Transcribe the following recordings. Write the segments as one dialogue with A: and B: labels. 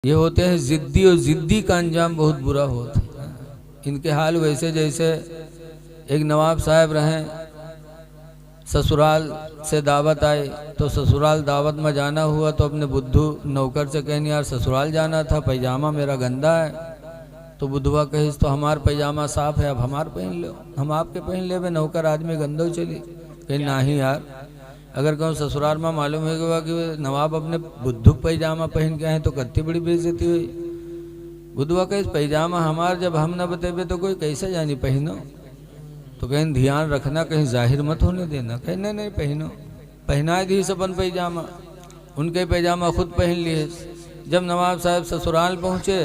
A: ये होते हैं जिद्दी, और जिद्दी का अंजाम बहुत बुरा होता है। इनके हाल वैसे जैसे एक नवाब साहब रहें, ससुराल से दावत आई तो ससुराल दावत में जाना हुआ तो अपने बुद्धू नौकर से कहनी यार ससुराल जाना था, पैजामा मेरा गंदा है। तो बुद्धवा कही तो हमार पैजामा साफ है, अब हमार पहन लो, हम आपके पहन ले। नौकर आदमी गंदो चली कहीं नहीं यार, अगर कहूँ ससुराल में मालूम है कि नवाब अपने बुद्धू पैजामा पहन के आए तो कत्ती बड़ी बेइज्जती हुई। बुद्धवा कहे पैजामा हमार जब हम न बतेबे तो कोई कैसे जानी पहनो। तो कहीं ध्यान रखना, कहीं जाहिर मत होने देना। कहीं नहीं नहीं पहनो, पहना दी सपन पैजामा। उनके पैजामा खुद पहन लिए। जब नवाब साहब ससुराल पहुँचे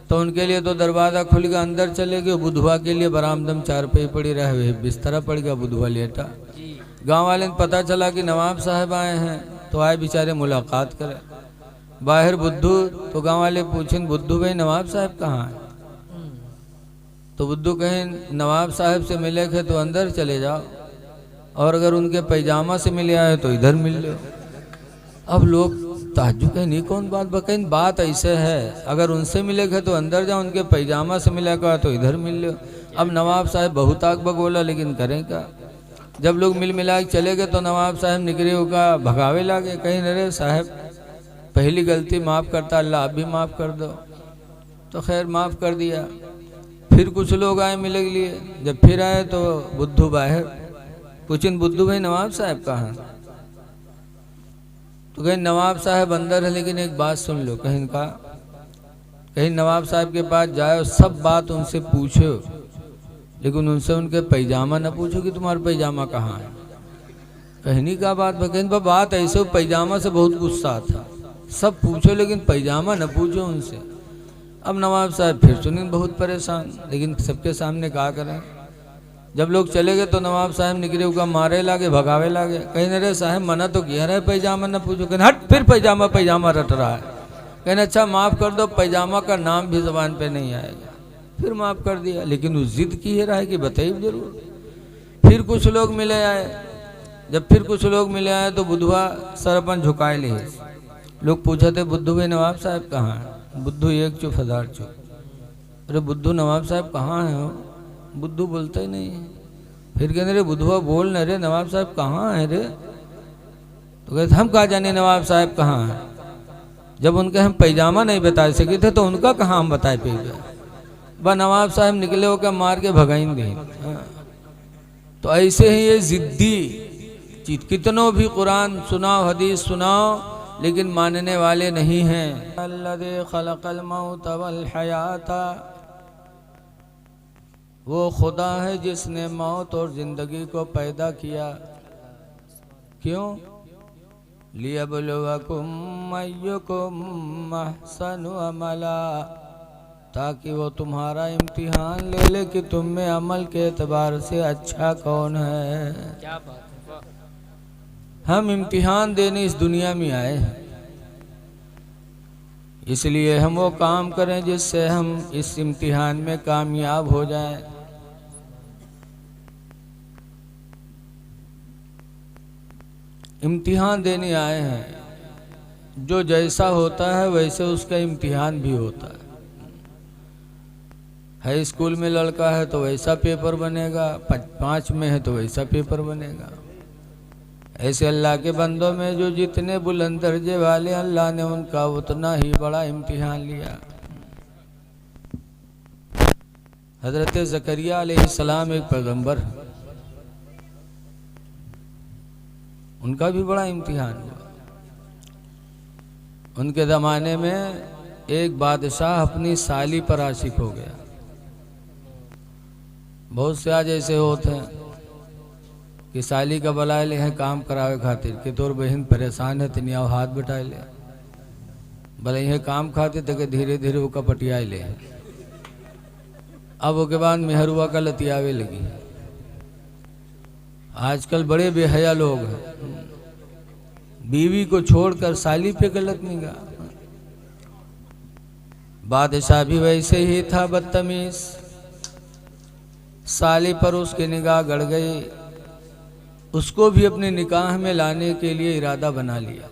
A: तो उनके लिए तो दरवाज़ा खुल गया, अंदर चले गए। बुधवा के लिए बरामदम चारपाई पड़ी रहे, बिस्तरा पड़ गया, बुधवा लेटा। गांव वाले ने पता चला कि नवाब साहब आए हैं तो आए बेचारे मुलाकात करें। बाहर बुद्धू, तो गांव वाले पूछें बुद्धू भाई नवाब साहब कहाँ हैं। तो बुद्धू कहें नवाब साहब से मिले थे तो अंदर चले जाओ, और अगर उनके पैजामा से मिले आए तो इधर मिल लो। अब लोग ताज्जुब कहें नहीं कौन बात बकैन, बात ऐसे है अगर उनसे मिले थे तो अंदर जाओ, उनके पैजामा से मिले का तो इधर मिल लो। अब नवाब साहब बहुत आग बगोला, लेकिन करें क्या। जब लोग मिल मिला के चले गए तो नवाब साहब निकले होगा भगावे लागे, कहीं अरे साहब पहली गलती माफ़ करता अल्लाह, आप भी माफ़ कर दो। तो खैर माफ़ कर दिया। फिर कुछ लोग आए मिले के लिए, जब फिर आए तो बुद्धू बाहर पूछें बुद्धू भाई नवाब साहब कहाँ। तो कहीं नवाब साहब अंदर है, लेकिन एक बात सुन लो। कहीं का कहीं नवाब साहब के पास जाओ, सब बात उनसे पूछो, लेकिन उनसे उनके पैजामा न पूछो कि तुम्हारा पैजामा कहाँ है। कहनी का बात कहीं बात ऐसे पैजामा से बहुत गुस्सा था। सब पूछो लेकिन पैजामा न पूछो उनसे। अब नवाब साहब फिर सुनिए बहुत परेशान, लेकिन सबके सामने कहा करें। जब लोग चले गए तो नवाब साहब निकले होगा मारे लागे, भगावे लागे। कहीं अरे साहब मना तो किया रहे पैजामा न पूछो। कहने हट, फिर पैजामा पैजामा रट रहा है। कहने अच्छा माफ़ कर दो, पैजामा का नाम भी जबान पे नहीं आएगा। फिर माफ़ कर दिया, लेकिन उस जिद की है रहा है कि बताइए जरूर। फिर कुछ लोग मिले आए। जब फिर कुछ लोग मिले आए तो बुधवा सर अपन झुकाए लिए। लोग पूछे थे बुद्धू भाई नवाब साहब कहाँ हैं। बुद्धू एक चुप हजार चुप। अरे बुद्धू नवाब साहब कहाँ हैं हो। बुद्धू बोलता ही नहीं है। फिर कहने रे बुधवा बोल न रे, नवाब साहब कहाँ हैं रे। तो कहते हम कहाँ जाने नवाब साहब कहाँ हैं, जब उनके हम पैजामा नहीं बता सके थे तो उनका कहाँ हम बताए पे बा। नवाब साहब निकले होकर मार के भगाएंगे। तो ऐसे ही ये जिद्दी कितनों भी कुरान सुनाओ हदीस सुनाओ, लेकिन मानने वाले नहीं हैं। अल्लज़ी खलक़ल मौत वल हयाता, वो खुदा है जिसने मौत और ज़िंदगी को पैदा किया। क्यों? लियब्लुवकुम अय्युकुम अहसनु अमला, ताकि वो तुम्हारा इम्तिहान ले ले कि तुम में अमल के एतबार से अच्छा कौन है। क्या बात है। हम इम्तिहान देने इस दुनिया में आए हैं, इसलिए हम वो काम करें जिससे हम इस इम्तिहान में कामयाब हो जाएं। इम्तिहान देने आए हैं, जो जैसा होता है वैसे उसका इम्तिहान भी होता है। हाई स्कूल में लड़का है तो वैसा पेपर बनेगा, 5 में है तो वैसा पेपर बनेगा। ऐसे अल्लाह के बंदों में जो जितने बुलंद दर्जे वाले, अल्लाह ने उनका उतना ही बड़ा इम्तिहान लिया। हजरत ज़करिया अलैहिस्सलाम एक पैगंबर, उनका भी बड़ा इम्तिहान हुआ। उनके ज़माने में एक बादशाह अपनी साली पर आशिक हो गया। बहुत से आज ऐसे होते हैं कि साली का बुलाए ले हैं काम करावे खातिर कि तोर बहन परेशान है तनी आओ हाथ बटाए ले, भले यह काम खाते तो धीरे धीरे वो कपटियाए ले। अब उसके बाद मेहरुआ का लतियावे लगी। आजकल बड़े बेहया लोग हैं, बीवी को छोड़कर साली पे गलत निगाह। बादशाह भी वैसे ही था बदतमीज, साली पर उसकी निगाह गड़ गई। उसको भी अपने निकाह में लाने के लिए इरादा बना लिया।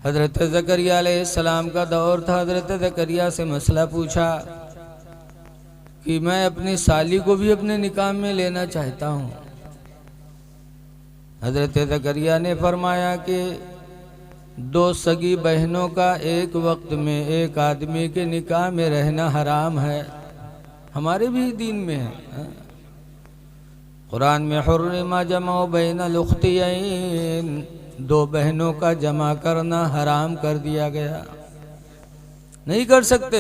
A: हज़रत ज़करिया अलैहिस्सलाम का दौर था। हज़रत ज़करिया से मसला पूछा कि मैं अपनी साली को भी अपने निकाह में लेना चाहता हूँ। हज़रत ज़करिया ने फरमाया कि दो सगी बहनों का एक वक्त में एक आदमी के निकाह में रहना हराम है, हमारे भी दीन में है। कुरान में हुर्रिमा जमा बैनल उख्तयैन, दो बहनों का जमा करना हराम कर दिया गया, नहीं कर सकते।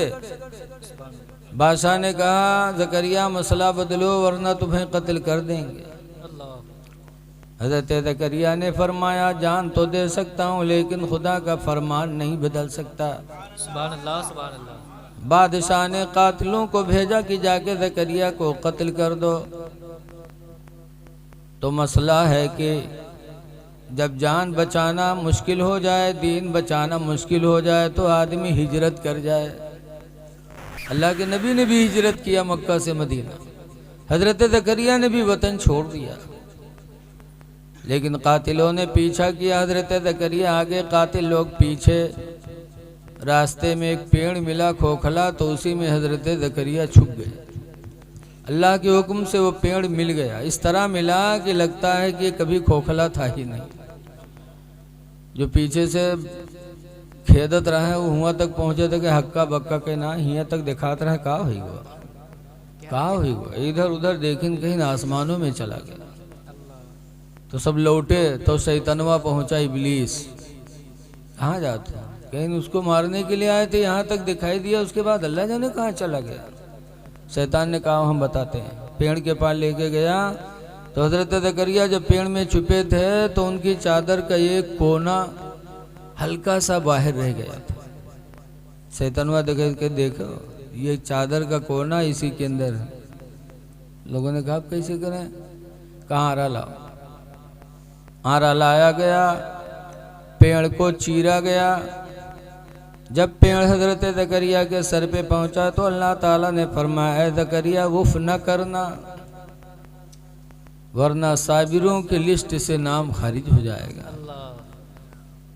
A: बादशाह ने कहा ज़करिया मसला बदलो वरना तुम्हें कत्ल कर देंगे। हज़रत ज़करिया ने फरमाया जान तो दे सकता हूँ लेकिन खुदा का फरमान नहीं बदल सकता।
B: सुभान अल्लाह, सुभान अल्लाह।
A: बादशाह ने कातिलों को भेजा कि जाके ज़करिया को कत्ल कर दो। तो मसला है कि जब जान बचाना मुश्किल हो जाए, दीन बचाना मुश्किल हो जाए तो आदमी हिजरत कर जाए। अल्लाह के नबी ने भी हिजरत किया मक्का से मदीना, हज़रत ज़करिया ने भी वतन छोड़ दिया, लेकिन कातिलों ने पीछा किया। हज़रत ज़करिया आगे, कातिल लोग पीछे। रास्ते में एक पेड़ मिला खोखला, तो उसी में हज़रत ज़करिया छुप गए। अल्लाह के हुक्म से वो पेड़ मिल गया, इस तरह मिला कि लगता है कि कभी खोखला था ही नहीं। जो पीछे से खेदत रहे वो हुआ तक पहुँचे थे कि हक्का बक्का के ना हिया तक दिखाते रहे का हुई हुआ, इधर उधर देखिन कहीं आसमानों में चला गया। तो सब लौटे तो शैतानवा पहुंचा इब्लीस। कहाँ जाते कहीं उसको मारने के लिए आए थे, यहाँ तक दिखाई दिया, उसके बाद अल्लाह जाने कहाँ चला गया। शैतान ने कहा हम बताते हैं। पेड़ के पास लेके गया तो हज़रत ज़करिया जब पेड़ में छुपे थे तो उनकी चादर का एक कोना हल्का सा बाहर रह गया था। शैतानवा देख के देखो ये चादर का कोना इसी के अंदर है। लोगों ने कहा कैसे करें, कहाँ आरा लाओ। आरा लाया गया, पेड़ को चीरा गया। जब पेड़ हज़रत ज़करिया के सर पे पहुंचा तो अल्लाह ताला ने फरमाया ज़करिया वुफ न करना वरना साबिरों की लिस्ट से नाम खारिज हो जाएगा।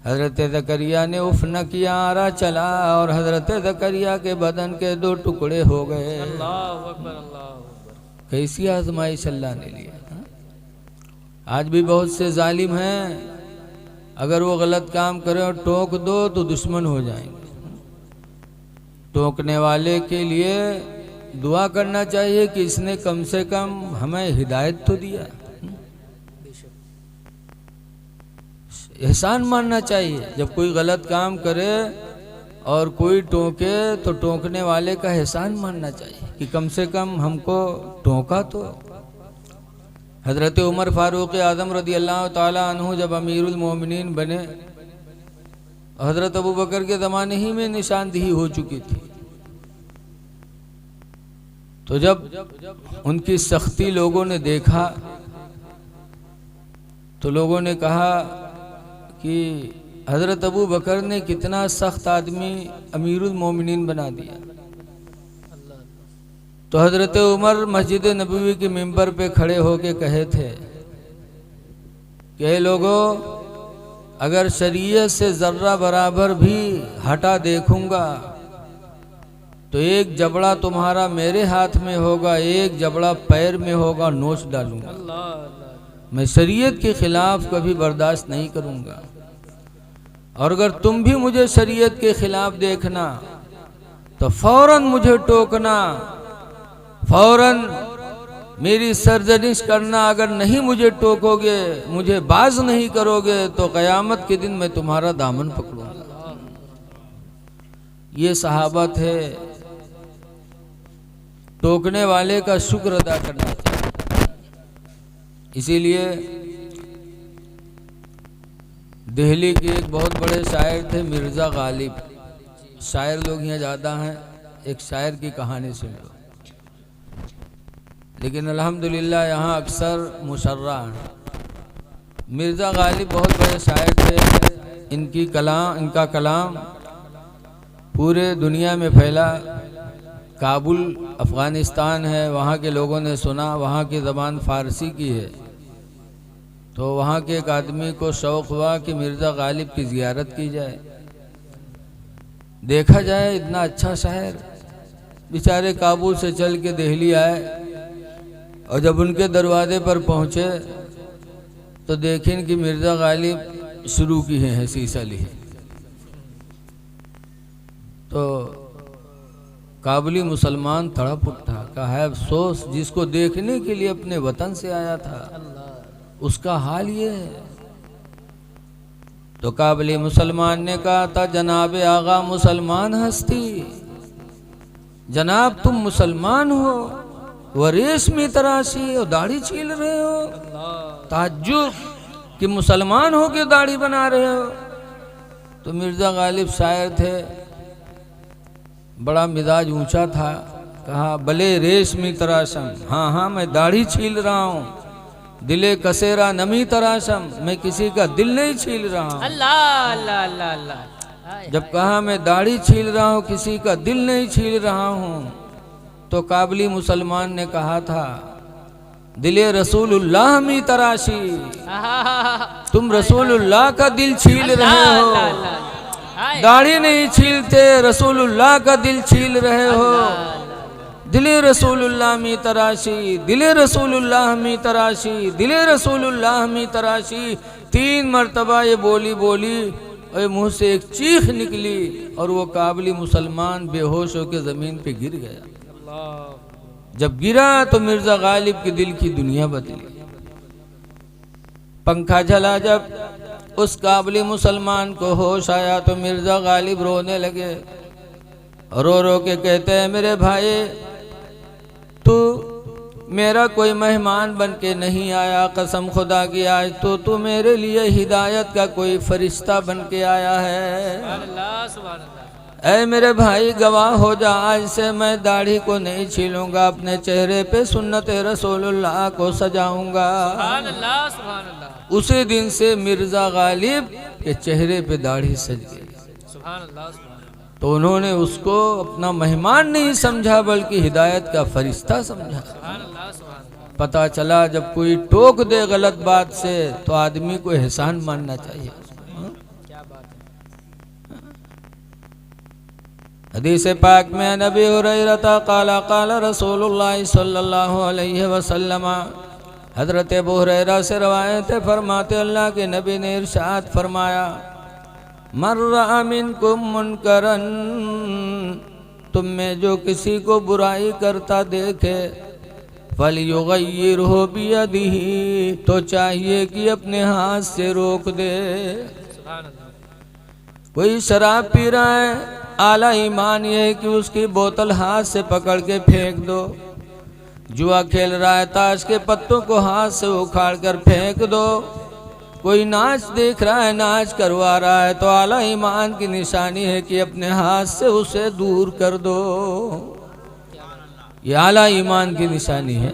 A: हज़रत ज़करिया ने उफ न किया, आरा चला और हज़रत ज़करिया के बदन के दो टुकड़े हो गए।
B: अल्लाहु अकबर, अल्लाहु अकबर।
A: कैसी आजमाइश अल्लाह ने लिया। आज भी बहुत से जालिम हैं, अगर वो गलत काम करें और टोक दो तो दुश्मन हो जाएंगे। टोकने वाले के लिए दुआ करना चाहिए कि इसने कम से कम हमें हिदायत तो दिया। एहसान मानना चाहिए। जब कोई गलत काम करे और कोई टोके तो टोकने वाले का एहसान मानना चाहिए कि कम से कम हमको टोका तो। हज़रत उमर फारूक आज़म रदी अल्लाह ताला अन्हु जब अमीरुल मोमिनीन बने, हज़रत अबू बकर के ज़माने ही में निशानदेही हो चुकी थी। तो जब उनकी सख्ती लोगों ने देखा तो लोगों ने कहा कि हज़रत अबू बकर ने कितना सख्त आदमी अमीरुल मोमिनीन बना दिया। तो हज़रत उमर मस्जिद नबवी के मिंबर पे खड़े होके कहे थे कि लोगों अगर शरीयत से ज़र्रा बराबर भी हटा देखूंगा तो एक जबड़ा तुम्हारा मेरे हाथ में होगा, एक जबड़ा पैर में होगा, नोच डालूंगा। मैं शरीयत के खिलाफ कभी बर्दाश्त नहीं करूंगा और अगर तुम भी मुझे शरीयत के खिलाफ देखना तो फौरन मुझे टोकना, फौरन मेरी सरजनिश करना। अगर नहीं मुझे टोकोगे, मुझे बाज नहीं करोगे तो क़यामत के दिन मैं तुम्हारा दामन पकड़ूंगा। ये सहाबा थे। टोकने वाले का शुक्र अदा करना चाहिए। इसीलिए दिल्ली के एक बहुत बड़े शायर थे मिर्ज़ा गालिब। शायर लोग यहाँ ज़्यादा हैं, एक शायर की कहानी सुन लो। लेकिन अल्हम्दुलिल्लाह यहाँ अक्सर मुशर्रा हैं। मिर्ज़ा गालिब बहुत बड़े शायर थे। इनका कलाम पूरे दुनिया में फैला। काबुल अफ़गानिस्तान है, वहाँ के लोगों ने सुना, वहाँ की ज़बान फ़ारसी की है। तो वहाँ के एक आदमी को शौक़ हुआ कि मिर्ज़ा गालिब की ज़ियारत की जाए। देखा जाए इतना अच्छा शहर, बेचारे काबुल से चल के दिल्ली आए और जब उनके दरवाजे पर पहुंचे तो देखें कि मिर्ज़ा गालिब शुरू की है शीशा ली। तो काबुली मुसलमान तड़प उठा, कहा है अफसोस जिसको देखने के लिए अपने वतन से आया था उसका हाल ये है। तो काबुली मुसलमान ने कहा था जनाब आगा मुसलमान हस्ती, जनाब तुम मुसलमान हो, वह रेशमी तराशी और दाढ़ी छील रहे हो, ताज्जुब कि मुसलमान हो के दाढ़ी बना रहे हो। तो मिर्ज़ा गालिब शायर थे, बड़ा मिजाज ऊंचा था, कहा भले रेशमी तराशम, हाँ हाँ मैं दाढ़ी छील रहा हूँ, दिले कसेरा नमी तराशम, मैं किसी का दिल नहीं छील रहा हूँ।
B: अल्लाह अल्लाह अल्लाह अल्लाह।
A: जब कहा मैं दाढ़ी छील रहा हूँ किसी का दिल नहीं छील रहा हूँ, तो काबुली मुसलमान ने कहा था दिले रसूलुल्लाह मी तराशी, तुम रसूलुल्लाह का दिल छील रहे हो, दाढ़ी नहीं छीलते, रसूलुल्लाह का दिल छील रहे हो। दिले रसूलुल्लाह मी तराशी, दिले रसूलुल्लाह मी तराशी, दिले रसूलुल्लाह मी तराशी, 3 मरतबा ये बोली और मुंह से एक चीख निकली और वो काबुली मुसलमान बेहोश होकर जमीन पे गिर गया। जब गिरा तो मिर्ज़ा गालिब के दिल की दुनिया बदली। पंखा चला, जब उस काबुली मुसलमान को होश आया तो मिर्ज़ा गालिब रोने लगे, रो रो के कहते हैं मेरे भाई तू मेरा कोई मेहमान बन के नहीं आया, कसम खुदा की आज तो तू मेरे लिए हिदायत का कोई फरिश्ता बन के आया है। ऐ मेरे भाई गवाह हो जा, आज से मैं दाढ़ी को नहीं छीलूंगा, अपने चेहरे पे सुन्नत रसूलुल्लाह को सजाऊंगा। उसी दिन से मिर्ज़ा गालिब के चेहरे पे दाढ़ी सज गई। तो उन्होंने उसको अपना मेहमान नहीं समझा बल्कि हिदायत का फरिश्ता समझा। पता चला जब कोई टोक दे गलत बात से तो आदमी को एहसान मानना चाहिए। हदीस पाक में नबी हुरैरा काला काला रसूलुल्लाह सल्लल्लाहु अलैहि वसल्लम, हजरत अबू हुरैरा से रवायत फरमाते अल्लाह के नबी ने इरशाद फरमाया मर्रा मिनकुम मुनकरन, तुम में जो किसी को बुराई करता देखे फलयुगय्यिरहु बियदिही, तो चाहिए कि अपने हाथ से रोक दे। कोई शराब पी रहा है, आला ईमान यह है कि उसकी बोतल हाथ से पकड़ के फेंक दो। जुआ खेल रहा है, ताश के पत्तों को हाथ से उखाड़ कर फेंक दो। कोई नाच देख रहा है, नाच करवा रहा है, तो आला ईमान की निशानी है कि अपने हाथ से उसे दूर कर दो। ये आला ईमान की निशानी है।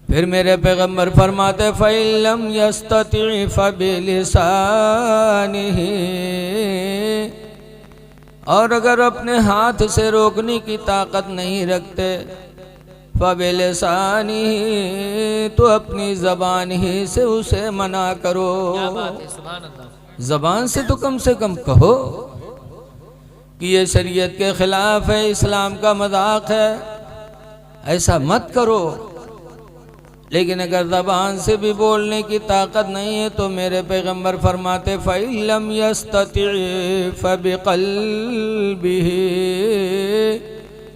A: फिर मेरे पैगंबर फरमाते फ़इल्लम यस्तति फ़बिलिसानिही, और अगर अपने हाथ से रोकने की ताकत नहीं रखते फ़बिलिसानिही, तो अपनी ज़बान ही से उसे मना करो। ज़बान से तो कम कहो कि ये शरीयत के खिलाफ है, इस्लाम का मजाक है, ऐसा मत करो। लेकिन अगर ज़बान से भी बोलने की ताकत नहीं है तो मेरे पैगंबर फरमाते फ़इल्लम यस्तति फ़बिक़ल्बिही,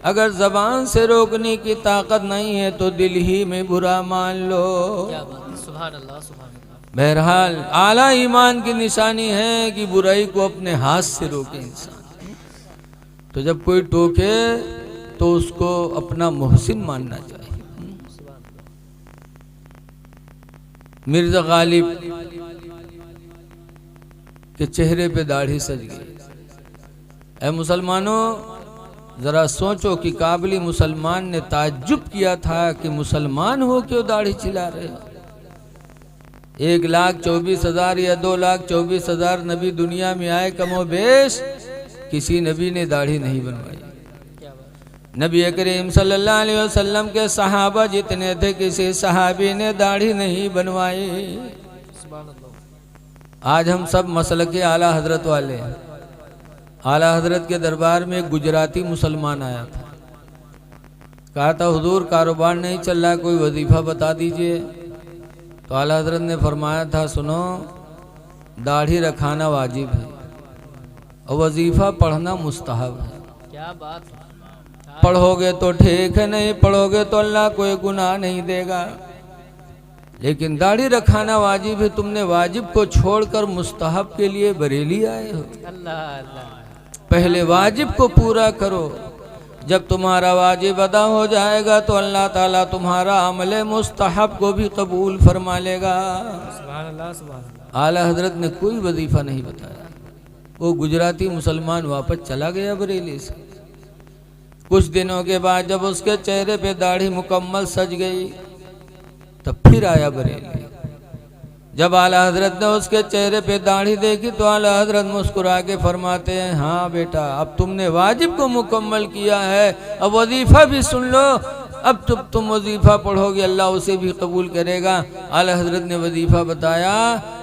A: अगर ज़बान से रोकने की ताकत नहीं है तो दिल ही में बुरा मान लो।
B: सुभान अल्लाह सुभान अल्लाह।
A: बहरहाल आला ईमान की निशानी है कि बुराई को अपने हाथ से रोके इंसान। तो जब कोई टोके तो उसको अपना मोहसिन मानना चाहिए। मिर्ज़ा गालिब के चेहरे पे दाढ़ी सज गई। ऐ मुसलमानों, जरा सोचो कि काबुली मुसलमान ने ताज्जुब किया था कि मुसलमान हो क्यों दाढ़ी चिल्ला रहे हो। 1,24,000 या 2,24,000 नबी दुनिया में आए, कमोबेश किसी नबी ने दाढ़ी नहीं बनवाई। नबी करीम सल्लल्लाहु अलैहि वसल्लम के सहाबा जितने थे, किसी सहाबी ने दाढ़ी नहीं बनवाई। आज हम सब मसलक आला हजरत वाले हैं। आला हजरत के दरबार में एक गुजराती मुसलमान आया था। कहा था हुजूर कारोबार नहीं चल रहा है, कोई वजीफा बता दीजिए। तो आला हजरत ने फरमाया था सुनो, दाढ़ी रखाना वाजिब है और वजीफा पढ़ना मुस्तहब है।
B: क्या बात है।
A: पढ़ोगे तो ठीक है, नहीं पढ़ोगे तो अल्लाह कोई गुनाह नहीं देगा, लेकिन दाढ़ी रखाना वाजिब है। तुमने वाजिब को छोड़कर मुस्तहब के लिए बरेली आए हो।
B: अल्लाह अल्लाह।
A: पहले वाजिब को पूरा करो, जब तुम्हारा वाजिब अदा हो जाएगा तो अल्लाह ताला तुम्हारा अमले मुस्तहब को भी कबूल फरमा लेगा।
B: सुभान अल्लाह सुभान अल्लाह।
A: आला हजरत ने कोई वजीफा नहीं बताया। वो गुजराती मुसलमान वापस चला गया बरेली से। कुछ दिनों के बाद जब उसके चेहरे पे दाढ़ी मुकम्मल सज गई तब फिर आया बरेली। जब आला हजरत ने उसके चेहरे पे दाढ़ी देखी तो आला हजरत मुस्कुरा के फरमाते हैं, हाँ बेटा अब तुमने वाजिब को मुकम्मल किया है, अब वजीफा भी सुन लो। अब तुम वजीफा पढ़ोगे अल्लाह उसे भी कबूल करेगा। आला हजरत ने वजीफा बताया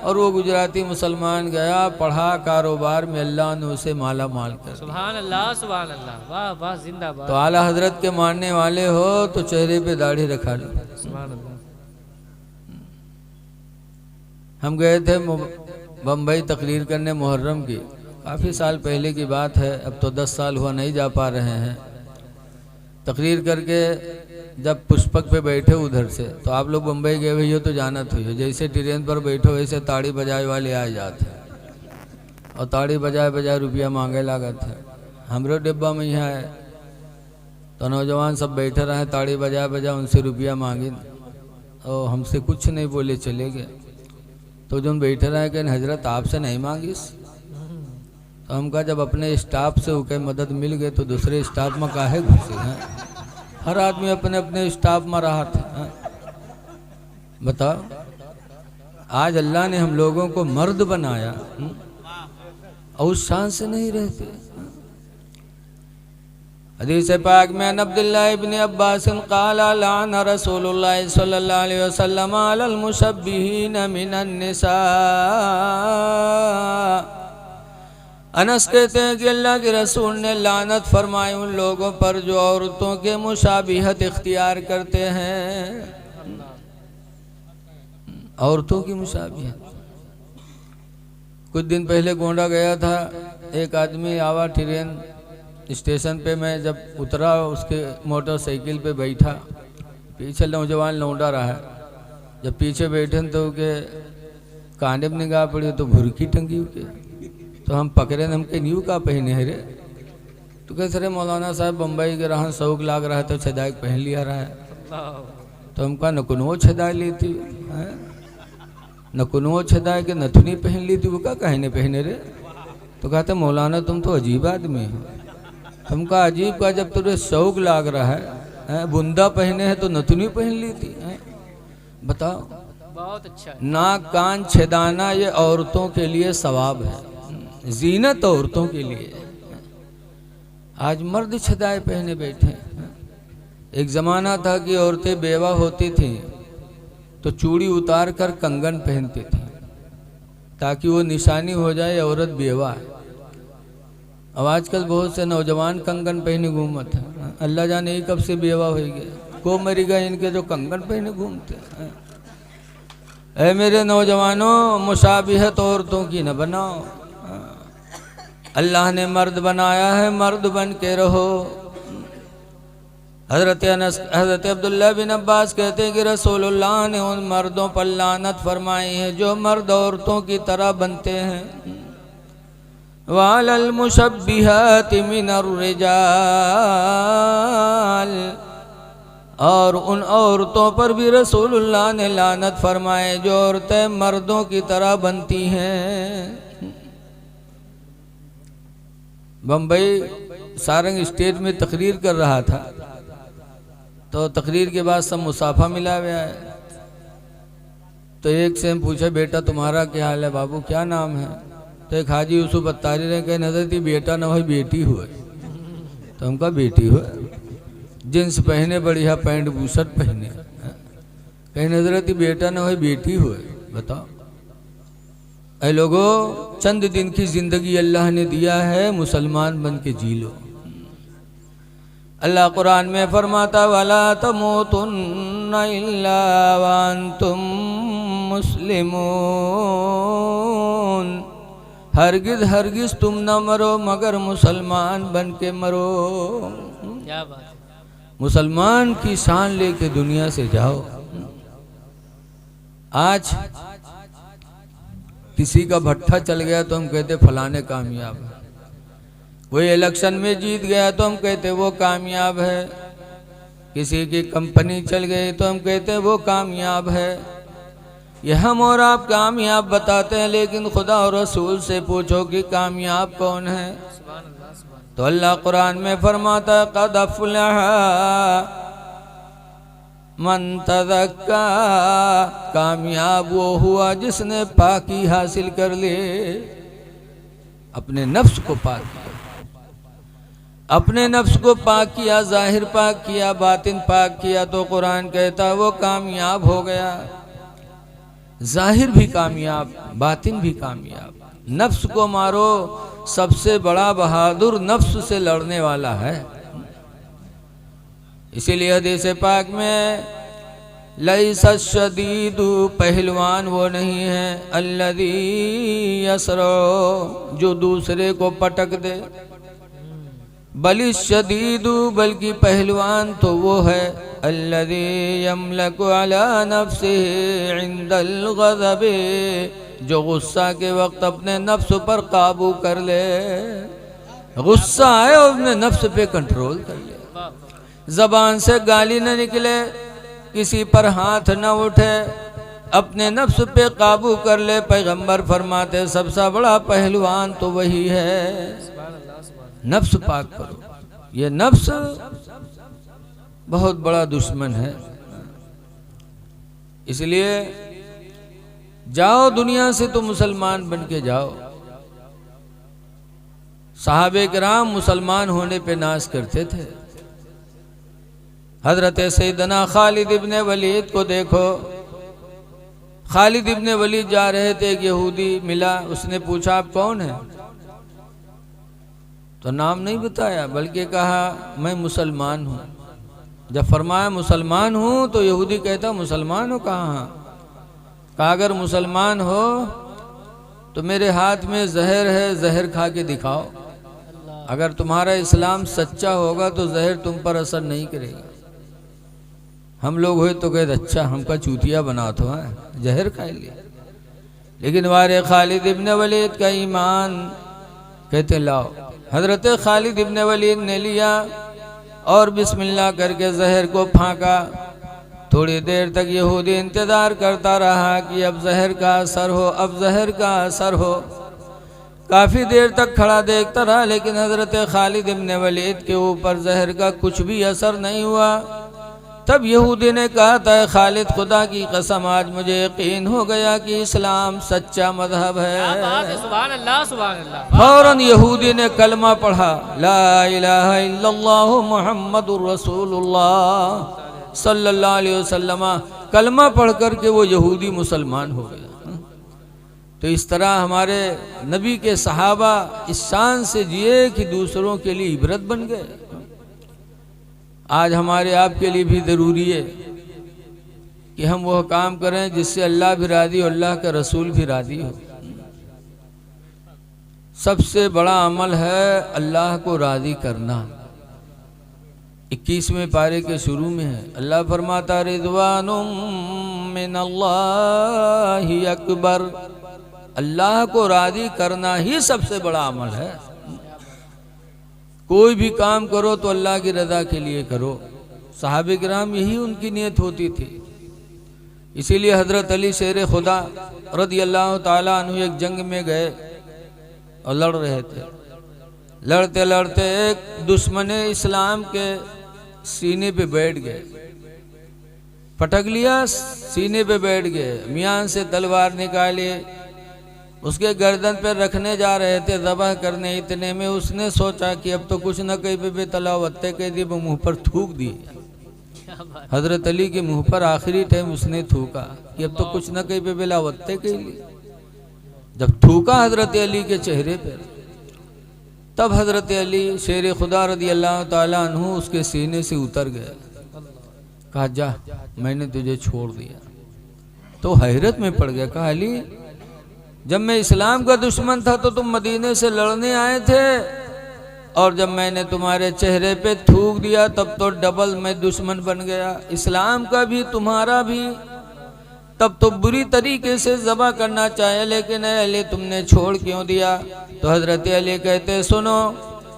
A: और वो गुजराती मुसलमान गया, पढ़ा, कारोबार में अल्लाह ने उसे माला माल कर।
B: सुभान अल्लाह सुभान अल्लाह। वाह वाह जिंदाबाद।
A: तो आला हजरत के मानने वाले हो तो चेहरे पे दाढ़ी रखा लो।
B: सुभान अल्लाह।
A: हम गए थे बम्बई तकरीर करने मुहर्रम की, काफ़ी साल पहले की बात है, अब तो 10 साल हुआ नहीं जा पा रहे हैं। तकरीर करके जब पुष्पक पे बैठे उधर से, तो आप लोग बम्बई गए हुए हो तो जानत हुई हो, जैसे ट्रेन पर बैठो वैसे ताड़ी बजाए वाले आ जाते और ताड़ी बजाए बजाए रुपया मांगे लागत है। हमरो डिब्बा में यहाँ है तो नौजवान सब बैठे रहे, ताड़ी बजाए बजाए उनसे रुपया मांगी और हमसे कुछ नहीं बोले, चले गए। तो जो बैठे रहे कि हजरत आपसे नहीं मांगी। तो हम कहा जब अपने स्टाफ से होकर मदद मिल गई तो दूसरे स्टाफ में काहे घुसे हैं। हर आदमी अपने अपने स्टाफ में रहा था। बताओ, आज अल्लाह ने हम लोगों को मर्द बनाया और उस शान से नहीं रहते। हदीस पाक में अब्दुल्लाह इब्न अब्बास क़ाला लाना रसूलुल्लाह सल्लल्लाहु अलैहि वसल्लम अलल मुशब्बिहीन मिनन निसा। अनस कहते हैं कि अल्लाह के रसूल ने लानत फरमाई उन लोगों पर जो औरतों के मुशाबिहत इख्तियार करते हैं। औरतों की मुशाबिहत। कुछ दिन पहले गोंडा गया था, एक आदमी आवा ट्रेन स्टेशन पे, मैं जब उतरा उसके मोटरसाइकिल पे बैठा, पीछे नौजवान लौंडा रहा। जब पीछे बैठे तो के कांडे में निगाह पड़ी तो भुरकी टंगी के, तो हम पकड़े हम के न्यू का पहने है रे। तो कैसे रे मौलाना साहब बम्बई के रहा, शौक लाग रहा है तो छदाई पहन लिया रहा है। तो हम कहा नकुनो छदाई ली थी, नकुनो छदाई के नथुनी पहन ली थी, वो क्या कहने पहने रे। तो कहते मौलाना तुम तो अजीब आदमी हो। तुमका अजीब का, जब तुझे शौक लाग रहा है, बुंदा पहने है तो नथुनी पहन ली थी। बताओ,
B: बहुत अच्छा है।
A: नाक कान छेदाना ये औरतों के लिए सवाब है, जीनत औरतों के लिए। आज मर्द छदाए पहने बैठे। एक ज़माना था कि औरतें बेवा होती थीं तो चूड़ी उतार कर कंगन पहनती थी ताकि वो निशानी हो जाए औरत बेवा है। अब आजकल बहुत से नौजवान कंगन पहने घूमते हैं। अल्लाह जाने ये कब से बेवा हो गया, को मरेगा इनके जो कंगन पहने घूमते हैं। ऐ मेरे नौजवानों, मुशाबिहत औरतों की न बनाओ। अल्लाह ने मर्द बनाया है, मर्द बन के रहो। हज़रत अब्दुल्लाह बिन अब्बास कहते हैं कि रसूलुल्लाह ने उन मर्दों पर लानत फरमाई है जो मर्द औरतों की तरह बनते हैं। वालल मुशब्बिहाति मिनर रिजाल, और उन औरतों पर भी रसूलुल्लाह ने लानत फरमाए जो औरतें मर्दों की तरह बनती हैं। बम्बई सारंग स्टेट में तकरीर कर रहा था, तो तकरीर के बाद सब मुसाफा मिला हुआ है। तो एक से हम पूछे बेटा तुम्हारा क्या हाल है बाबू, क्या नाम है। तो एक हाजी यूसुफ अत्तारी ने कहे नजर थी बेटा न हो बेटी हुए। तो हम कहा बेटी हुए, जींस पहने बढ़िया पैंट बूशर्ट पहने, कहीं नजर थी बेटा न हो बेटी हुए। बताओ, ऐ लोगो, चंद दिन की जिंदगी अल्लाह ने दिया है, मुसलमान बन के जी लो। अल्लाह कुरान में फरमाता वला तमूतुन्ना इल्ला व अंतुम मुस्लिमून, हरगिज हरगिज तुम न मरो मगर मुसलमान बन के मरो।
B: क्या बात है।
A: मुसलमान की शान लेके दुनिया से जाओ। आज किसी का भट्ठा चल गया तो हम कहते फलाने कामयाब है, कोई इलेक्शन में जीत गया तो हम कहते वो कामयाब है, किसी की कंपनी चल गई तो हम कहते वो कामयाब है। ये हम और आप कामयाब बताते हैं, लेकिन खुदा और रसूल से पूछो कि कामयाब कौन है।
B: सुभान अल्लाह, सुभान
A: तो अल्लाह कुरान में फरमाता है क़द अफ़लहा मन तज़क्का, कामयाब वो हुआ जिसने पाकी हासिल कर ले, अपने नफ्स को पाक किया, अपने नफ्स को पाक किया, जाहिर पाक किया, बातिन पाक किया, तो कुरान कहता वो कामयाब हो गया। जाहिर भी कामयाब, बातिन भी कामयाब। नफ्स को मारो, सबसे बड़ा बहादुर नफ्स से लड़ने वाला है। इसीलिए हदीस पाक में लैसा शदीदु, पहलवान वो नहीं है, अल्लज़ी यसरो, जो दूसरे को पटक दे, बलिश शदीदु, बल्कि पहलवान तो वो है, अल्लज़ी यमलकु अला नफ्सिही इंदल ग़ज़बी, जो गुस्सा के वक्त अपने नफ्स पर काबू कर ले। गुस्सा आए और अपने नफ्स पे कंट्रोल कर ले, जबान से गाली न निकले, किसी पर हाथ न उठे, अपने नफ्स पे काबू कर ले। पैगंबर फरमाते सबसे बड़ा पहलवान तो वही है। नफ्स पाक करो, ये नफ्स बहुत बड़ा दुश्मन है। इसलिए जाओ दुनिया से तो मुसलमान बन के जाओ। सहाबे किराम मुसलमान होने पे नाज करते थे। हजरत सैयदना खालिद इब्ने वलीद को देखो, खालिद इब्ने वलीद जा रहे थे, एक यहूदी मिला, उसने पूछा आप कौन है, तो नाम नहीं बताया बल्कि कहा मैं मुसलमान हूँ। जब फरमाया मुसलमान हूँ तो यहूदी कहता मुसलमान हो कहाँ? कहा अगर मुसलमान हो तो मेरे हाथ में जहर है, जहर खा के दिखाओ। अगर तुम्हारा इस्लाम सच्चा होगा तो जहर तुम पर असर नहीं करेगा। हम लोग हुए तो कहते अच्छा हमका चूतिया बना तो है, जहर खाए लिए। लेकिन वारे खालिद इब्ने वलीद का ईमान, कहते लाओ। हजरत खालिद इब्ने वलीद ने लिया और बिस्मिल्लाह करके जहर को फांका। थोड़ी देर तक यहूदी इंतज़ार करता रहा कि अब जहर का असर हो, अब जहर का असर हो। काफ़ी देर तक खड़ा देखता रहा, लेकिन हजरत खालिद इब्ने वलीद के ऊपर जहर का कुछ भी असर नहीं हुआ। तब यहूदी ने कहा था खालिद खुदा की कसम आज मुझे यकीन हो गया कि इस्लाम सच्चा मजहब है।
B: सुभान अल्लाह, सुभान अल्लाह।
A: फौरन यहूदी ने कलमा पढ़ा, ला इलाहा इल्लल्लाह मुहम्मदुर रसूलुल्लाह सल्लल्लाहु अलैहि वसल्लम। कलमा पढ़ करके वो यहूदी मुसलमान हो गया। तो इस तरह हमारे नबी के सहाबा इस शान से जिए कि दूसरों के लिए इबरत बन गए। आज हमारे आपके लिए भी ज़रूरी है कि हम वह काम करें जिससे अल्लाह भी राज़ी और अल्लाह का रसूल भी राज़ी हो। सबसे बड़ा अमल है अल्लाह को राज़ी करना। 21वें पारे के शुरू में है, अल्लाह फरमाता रिज़वानुम मिनल्लाहि अकबर। अल्लाह को राज़ी करना ही सबसे बड़ा अमल है। कोई भी काम करो तो अल्लाह की रज़ा के लिए करो। सहाबे किराम यही उनकी नीयत होती थी। इसीलिए हज़रत अली शेर खुदा रज़ी अल्लाह ताला अन्हु एक जंग में गए और लड़ रहे थे। लड़ते लड़ते एक दुश्मन इस्लाम के सीने पे बैठ गए, पटक लिया, सीने पे बैठ गए। मियाँ से तलवार निकाली, उसके गर्दन पे रखने जा रहे थे ज़बह करने। इतने में उसने सोचा कि अब तो कुछ न कहीं पे तलावत्ते कह दी, वो मुँह पर थूक दी। हजरत अली के मुँह पर आखिरी टाइम उसने थूका कि अब तो कुछ न कहीं पे बिलावत्ते कह ली। जब थूका हजरत अली के चेहरे पर, तब हजरत अली शेर खुदा रदी अल्लाह ताला अन्हु उसके सीने से उतर गए। कहा जा, मैंने तुझे छोड़ दिया। तो हैरत में पड़ गया। कहा अली, जब मैं इस्लाम का दुश्मन था तो तुम मदीने से लड़ने आए थे, और जब मैंने तुम्हारे चेहरे पे थूक दिया तब तो डबल मैं दुश्मन बन गया, इस्लाम का भी तुम्हारा भी। तब तो बुरी तरीके से ज़बह करना चाहे, लेकिन अली तुमने छोड़ क्यों दिया? तो हजरत अली कहते, सुनो,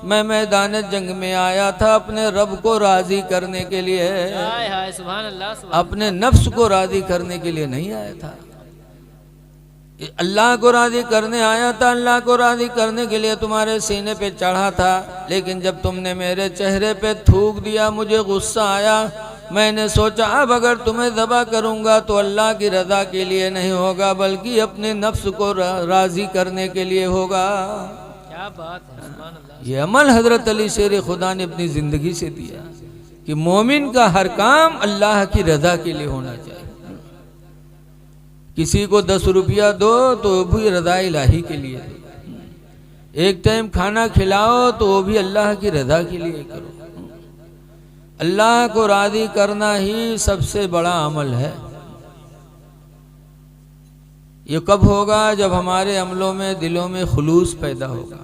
A: मैं मैदान जंग में आया था अपने रब को राज़ी करने के लिए,
B: हाय हाय सुभान अल्लाह सुभान
A: अपने नफ्स को राज़ी करने के लिए नहीं आया था। अल्लाह को राज़ी करने आया था, अल्लाह को राज़ी करने के लिए तुम्हारे सीने पे चढ़ा था। लेकिन जब तुमने मेरे चेहरे पे थूक दिया, मुझे गुस्सा आया। मैंने सोचा अब अगर तुम्हें ज़बह करूँगा तो अल्लाह की रज़ा के लिए नहीं होगा, बल्कि अपने नफ्स को राज़ी करने के लिए होगा।
B: क्या बात है सुभान अल्लाह।
A: ये अमल हजरत अली शेर खुदा ने अपनी ज़िंदगी से दिया कि मोमिन का हर काम अल्लाह की रज़ा के लिए होना चाहिए। किसी को 10 रुपया दो तो वो भी रज़ा इलाही के लिए दो। एक टाइम खाना खिलाओ तो वो भी अल्लाह की रज़ा के लिए करो। अल्लाह को राज़ी करना ही सबसे बड़ा अमल है। ये कब होगा? जब हमारे अमलों में, दिलों में खुलूस पैदा होगा।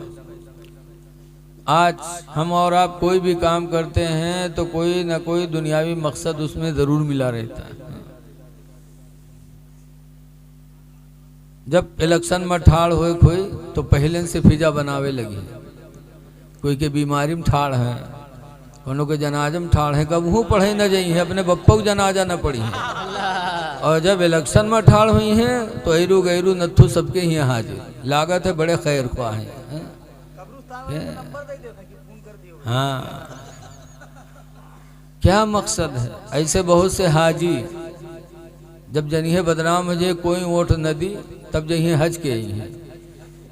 A: आज हम और आप कोई भी काम करते हैं तो कोई ना कोई दुनियावी मकसद उसमें ज़रूर मिला रहता है। जब इलेक्शन में ठाड़ हुए कोई तो पहले से फिजा बनावे लगी। कोई के बीमारी में ठाड़ है, कोनो के जनाजा में ठाड़ है, कब हूँ पढ़े न जाई है, अपने बप्पा को जनाजा न पड़ी है। और जब इलेक्शन में ठाड़ हुई हैं तो ऐरू गैरू नत्थु सबके ही हाजिर, लागत है बड़े खैर ख्वाह हैं। हाँ, क्या मकसद है? ऐसे बहुत से हाजी जब जनिए बदनाम हो जाए, कोई वोट न दी, तब जही हज के ही हैं,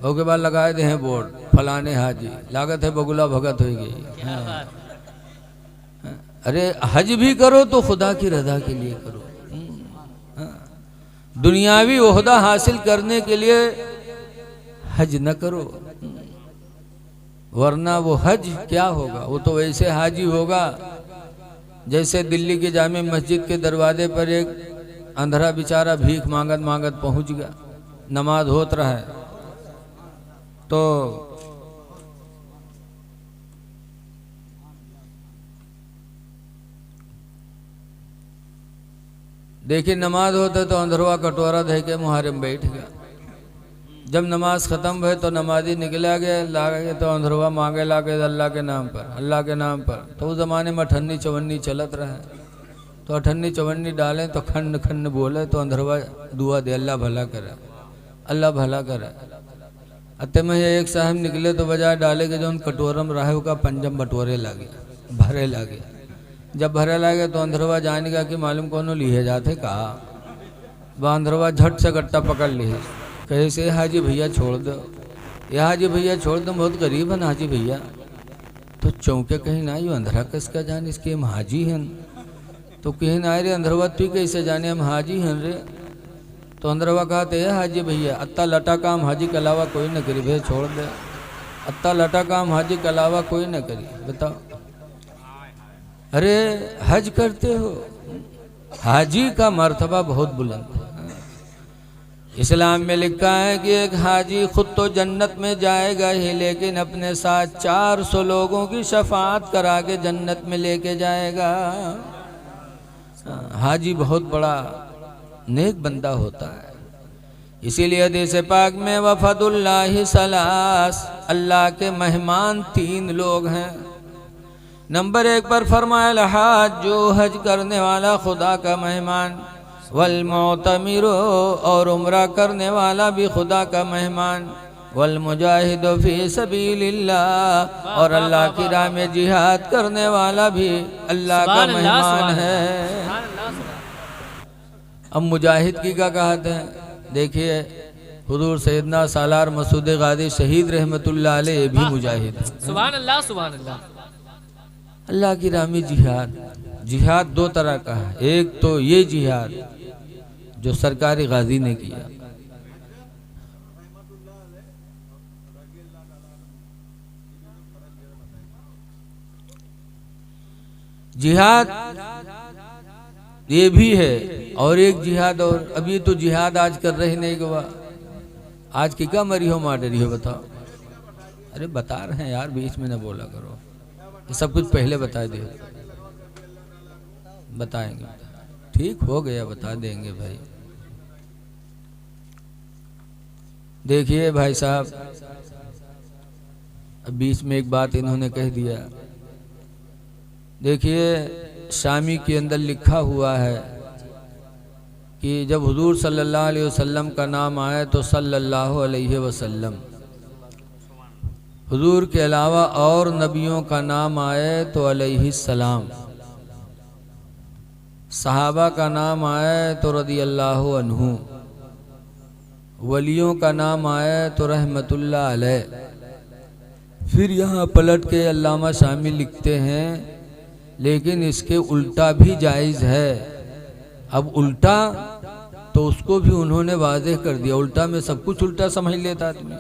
A: उसके बाद लगाए दे हैं बोर्ड फलाने हाजी, लागत है बगुला भगत हो गई। हाँ। अरे हज भी करो तो खुदा की रजा के लिए करो। हाँ। दुनियावी ओहदा हासिल करने के लिए हज न करो, वरना वो हज क्या होगा? वो तो वैसे हाजी होगा जैसे दिल्ली के जामे मस्जिद के दरवाजे पर एक अंधरा बेचारा भीख मांगत मांगत पहुंच गया, नमाज होत रहा है तो देखिए नमाज होते तो अंधरवा कटोरा दे के मुहारे में बैठ गया। जब नमाज ख़त्म भे तो नमाजी निकला गया, लागे तो अंधरवा मांगे लागे अल्लाह के नाम पर, अल्लाह के नाम पर। तो उस ज़माने में अठन्नी चवन्नी चलत रहे, तो अठन्नी चवन्नी डालें तो खंड खंड बोले तो अंधरवा दुआ दे, अल्लाह भला करे, अल्लाह भला करे। अत्ते में एक साहब निकले तो बजाय डाले के जो उन कटोरम रहे का पंजम बटोरे लागे, भरे लागे। जब भरे लागे तो अंधरवा जाने का कि मालूम कौन लिए जाते कहा, वह अंधरवा झट से गट्टा पकड़ लिए, कैसे हाजी भैया छोड़ दो, ये हाजी भैया छोड़ दो, बहुत गरीब है हाजी भैया। तो चौंके कहीं ना यू अंधरा किसका जान, इसके हम हाजी हैं। तो कहीं ना रे अंधरवा तू कैसे जाने हम हाजी हैं रे। तो अंधरवा कहते है हाजी भैया अत्ता लटा काम हाजी के अलावा कोई न करी, भैया छोड़ दे, अत्ता लटा काम हाजी के अलावा कोई न करी। बताओ, अरे हज करते हो, हाजी का मर्तबा बहुत बुलंद है। इस्लाम में लिखा है कि एक हाजी खुद तो जन्नत में जाएगा ही, लेकिन अपने साथ 400 लोगों की शफाअत करा के जन्नत में लेके जाएगा। हाजी बहुत बड़ा नेक बंदा होता है। इसीलिए हदीस पाक में वफदुल्लाहि सलास, अल्लाह के मेहमान 3 लोग हैं। नंबर 1 पर फरमाया हाज, जो हज करने वाला खुदा का मेहमान, वल मुतमिरो, और उम्रा करने वाला भी खुदा का मेहमान, वल मुजाहिदो फी सबीलिल्लाह, और अल्लाह की राह में जिहाद करने वाला भी अल्लाह का मेहमान है। अब मुजाहिद की क्या कहते हैं? देखिए हुजूर सैयदना सालार मसूद गादी शहीद रहमतुल्लाह अलैह भी मुजाहिद है।
B: सुभान अल्लाह सुभान अल्लाह।
A: अल्लाह की राह में जिहाद, जिहाद 2 तरह का है। एक तो ये जिहाद जो सरकारी गाजी ने किया, जिहाद ये भी है, और एक जिहाद, और अभी तो जिहाद आज कर रहे नहीं गवा। आज की क्या मरी हो मार रही हो बताओ? अरे बता रहे हैं यार, बीच में न बोला करो, ये सब कुछ पहले बता दिए। बताएंगे, ठीक हो गया, बता देंगे भाई। देखिए भाई साहब, अब बीच में एक बात इन्होंने कह दिया। देखिए शामी के अंदर लिखा हुआ है कि जब हुजूर सल्लल्लाहु अलैहि वसल्लम का नाम आए तो सल्लल्लाहु अलैहि वसल्लम, हुजूर के अलावा और नबियों का नाम आए तो अलैहि सलाम, सहाबा का नाम आए तो रदियल्लाहु अन्हु, वलियों का नाम आए तो रहमतुल्लाह अलैह। फिर यहाँ पलट के अल्लामा शामी लिखते हैं लेकिन इसके उल्टा भी जायज़ है। अब उल्टा तो उसको भी उन्होंने वाज़ेह कर दिया। उल्टा में सब कुछ उल्टा समझ लेता आदमी,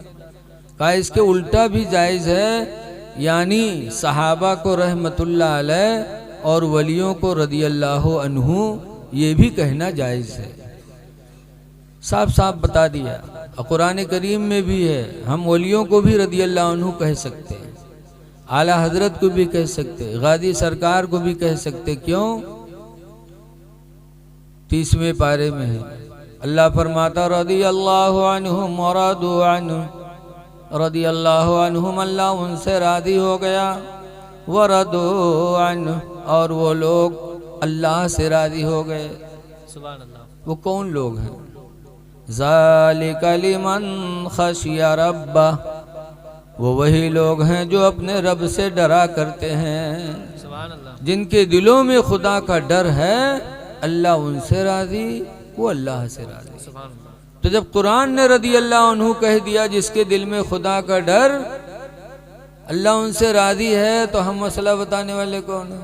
A: कहा इसके उल्टा भी जायज़ है, यानी सहाबा को रहमतुल्लाह अलैह और वलियों को रदियल्लाहु अन्हु, ये भी कहना जायज़ है। साफ साफ बता दिया। और कुरान करीम में भी है, हम वलियों को भी रदियल्लाहु अन्हु कह सकते हैं, आला हजरत को भी कह सकते, गाजी सरकार को भी कह सकते। क्यों? 30वें पारे में है, अल्लाह फरमाता रदियल्लाहु अन्हुम व रदू अन्हु, रदियल्लाहु अन्हुम, अल्लाह उनसे राजी हो गया, व रदू अन्हु, और वो लोग अल्लाह से राजी हो गए।
B: सुभान अल्लाह।
A: वो कौन लोग हैं? ज़ालिका लिमन खशिया रब्बा, वो वही लोग हैं जो अपने रब से डरा करते हैं।
B: सुभान अल्लाह।
A: जिनके दिलों में खुदा का डर है, अल्लाह उनसे राजी, वो अल्लाह से राजी।
B: सुभान अल्लाह।
A: तो जब कुरान ने रदियल्लाहु अन्हु कह दिया, जिसके दिल में खुदा का डर, अल्लाह उनसे राजी है, तो हम मसला बताने वाले कौन है?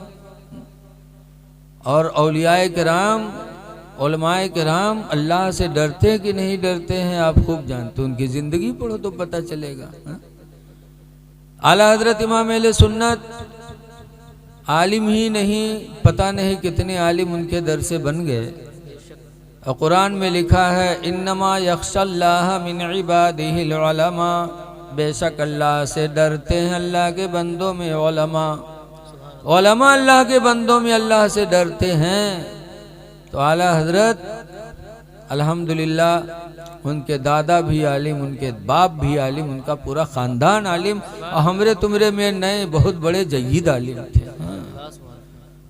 A: और औलियाए किराम, उलमाए किराम अल्लाह से डरते कि नहीं डरते हैं आप खूब जानते। उनकी ज़िंदगी पढ़ो तो पता चलेगा। आला हजरत इमाम अहले सुन्नत आलिम ही नहीं, पता नहीं कितने आलिम उनके दर से बन गए। और कुरान में लिखा है इन्नमा यख्शल्लाह मिन इबादिहिल उलमा, बेशक अल्लाह से डरते हैं अल्लाह के बंदों में उलमा। उलमा अल्लाह के बंदों में अल्लाह से डरते हैं। तो आला हजरत अल्हम्दुलिल्लाह, उनके दादा भी आलिम, उनके बाप भी आलिम, उनका पूरा ख़ानदान आलिम, और हमरे तुमरे में नए बहुत बड़े जय्यद आलिम थे।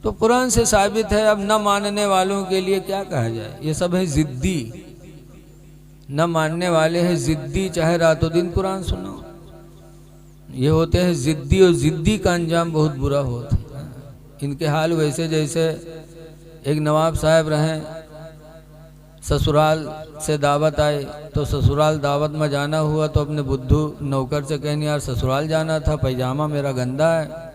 A: तो कुरान से साबित है। अब न मानने वालों के लिए क्या कहा जाए? ये सब है ज़िद्दी, न मानने वाले हैं ज़िद्दी, चाहे रातों दिन कुरान सुनो। ये होते हैं ज़िद्दी, और ज़िद्दी का अंजाम बहुत बुरा होता है। इनके हाल वैसे जैसे एक नवाब साहब रहें, ससुराल से दावत आई, तो ससुराल दावत में जाना हुआ तो अपने बुद्धू नौकर से कहनी यार ससुराल जाना था, पैजामा मेरा गंदा है।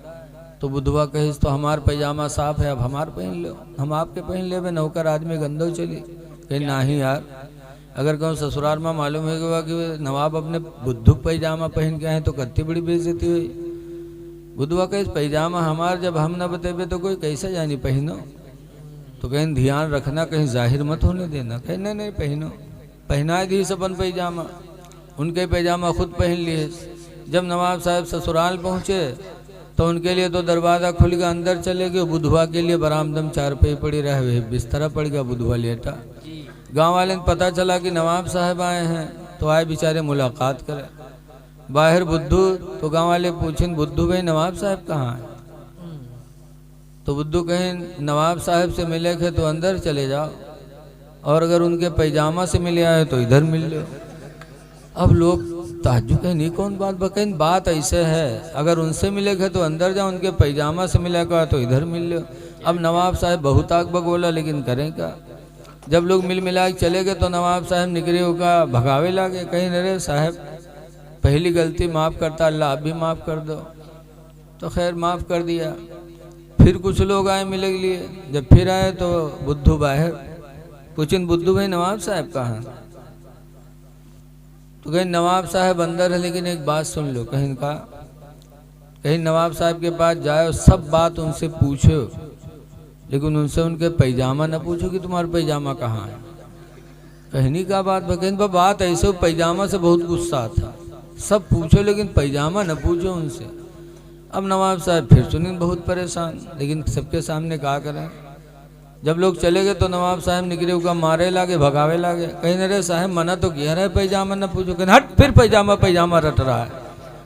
A: तो बुद्धवा कहिस तो हमार पैजामा साफ है, अब हमार पहन लो, हम आपके पहन ले। नौकर आदमी गंदो चली, कहीं नहीं यार, अगर कहूँ ससुराल में मालूम है कि नवाब अपने बुद्धू पैजामा पहन के आए तो कत्ती बड़ी बेइज्जती हुई। बुद्धवा कहिस पैजामा हमार जब हम न बतेबे तो कोई कैसे जानी पहनो। तो कहीं ध्यान रखना, कहीं जाहिर मत होने देना। कहीं नहीं नहीं पहनो, पहना दी अपन पैजामा, उनके पैजामा खुद पहन लिए। जब नवाब साहब ससुराल पहुँचे तो उनके लिए तो दरवाज़ा खुल गया, अंदर चले गए। बुधवा के लिए बरामदम चारपाई पड़ी रहे, बिस्तरा पड़ गया, बुधवा लेटा। गांव वाले ने पता चला कि नवाब साहब आए हैं, तो आए बेचारे मुलाकात करें। बाहर बुद्धू, तो गांव वाले पूछें बुद्धू भाई नवाब साहब कहाँ हैं? तो बुद्धू कहें नवाब साहब से मिले थे तो अंदर चले जाओ, और अगर उनके पैजामा से मिले आए तो इधर मिल लो। अब लोग ताज्जुब कहें नहीं कौन बात बकैन, बात ऐसे है अगर उनसे मिले थे तो अंदर जाओ, उनके पैजामा से मिला का तो इधर मिल लो। अब नवाब साहब बहुत आग बगोला, लेकिन करें क्या? जब लोग मिल मिला के चले गए तो नवाब साहब निकरे होगा भगावे लागे, कहीं अरे साहब पहली गलती माफ़ करता, अल्लाह आप भी माफ़ कर दो। तो खैर माफ़ कर दिया। फिर कुछ लोग आए मिले के लिए, जब फिर आए तो बुद्धू बाहर पूछें बुद्धू भाई नवाब साहब कहाँ? तो कहीं नवाब साहब अंदर है, लेकिन एक बात सुन लो। कहीं नवाब साहब के पास जाओ, सब बात उनसे पूछो, लेकिन उनसे उनके पैजामा न पूछो कि तुम्हारा पैजामा कहाँ है। कहनी का बात बकैन बात ऐसे पैजामा से बहुत गुस्सा था। सब पूछो लेकिन पैजामा न पूछो उनसे। अब नवाब साहब फिर सुनी बहुत परेशान, लेकिन सबके सामने कहा करें। जब लोग चले गए तो नवाब साहब निकले उका मारे लागे, भगावे लागे। कहीं अरे साहब मना तो किया रहे पैजामा न पूछो। कहने हट, फिर पैजामा पैजामा रट रहा है।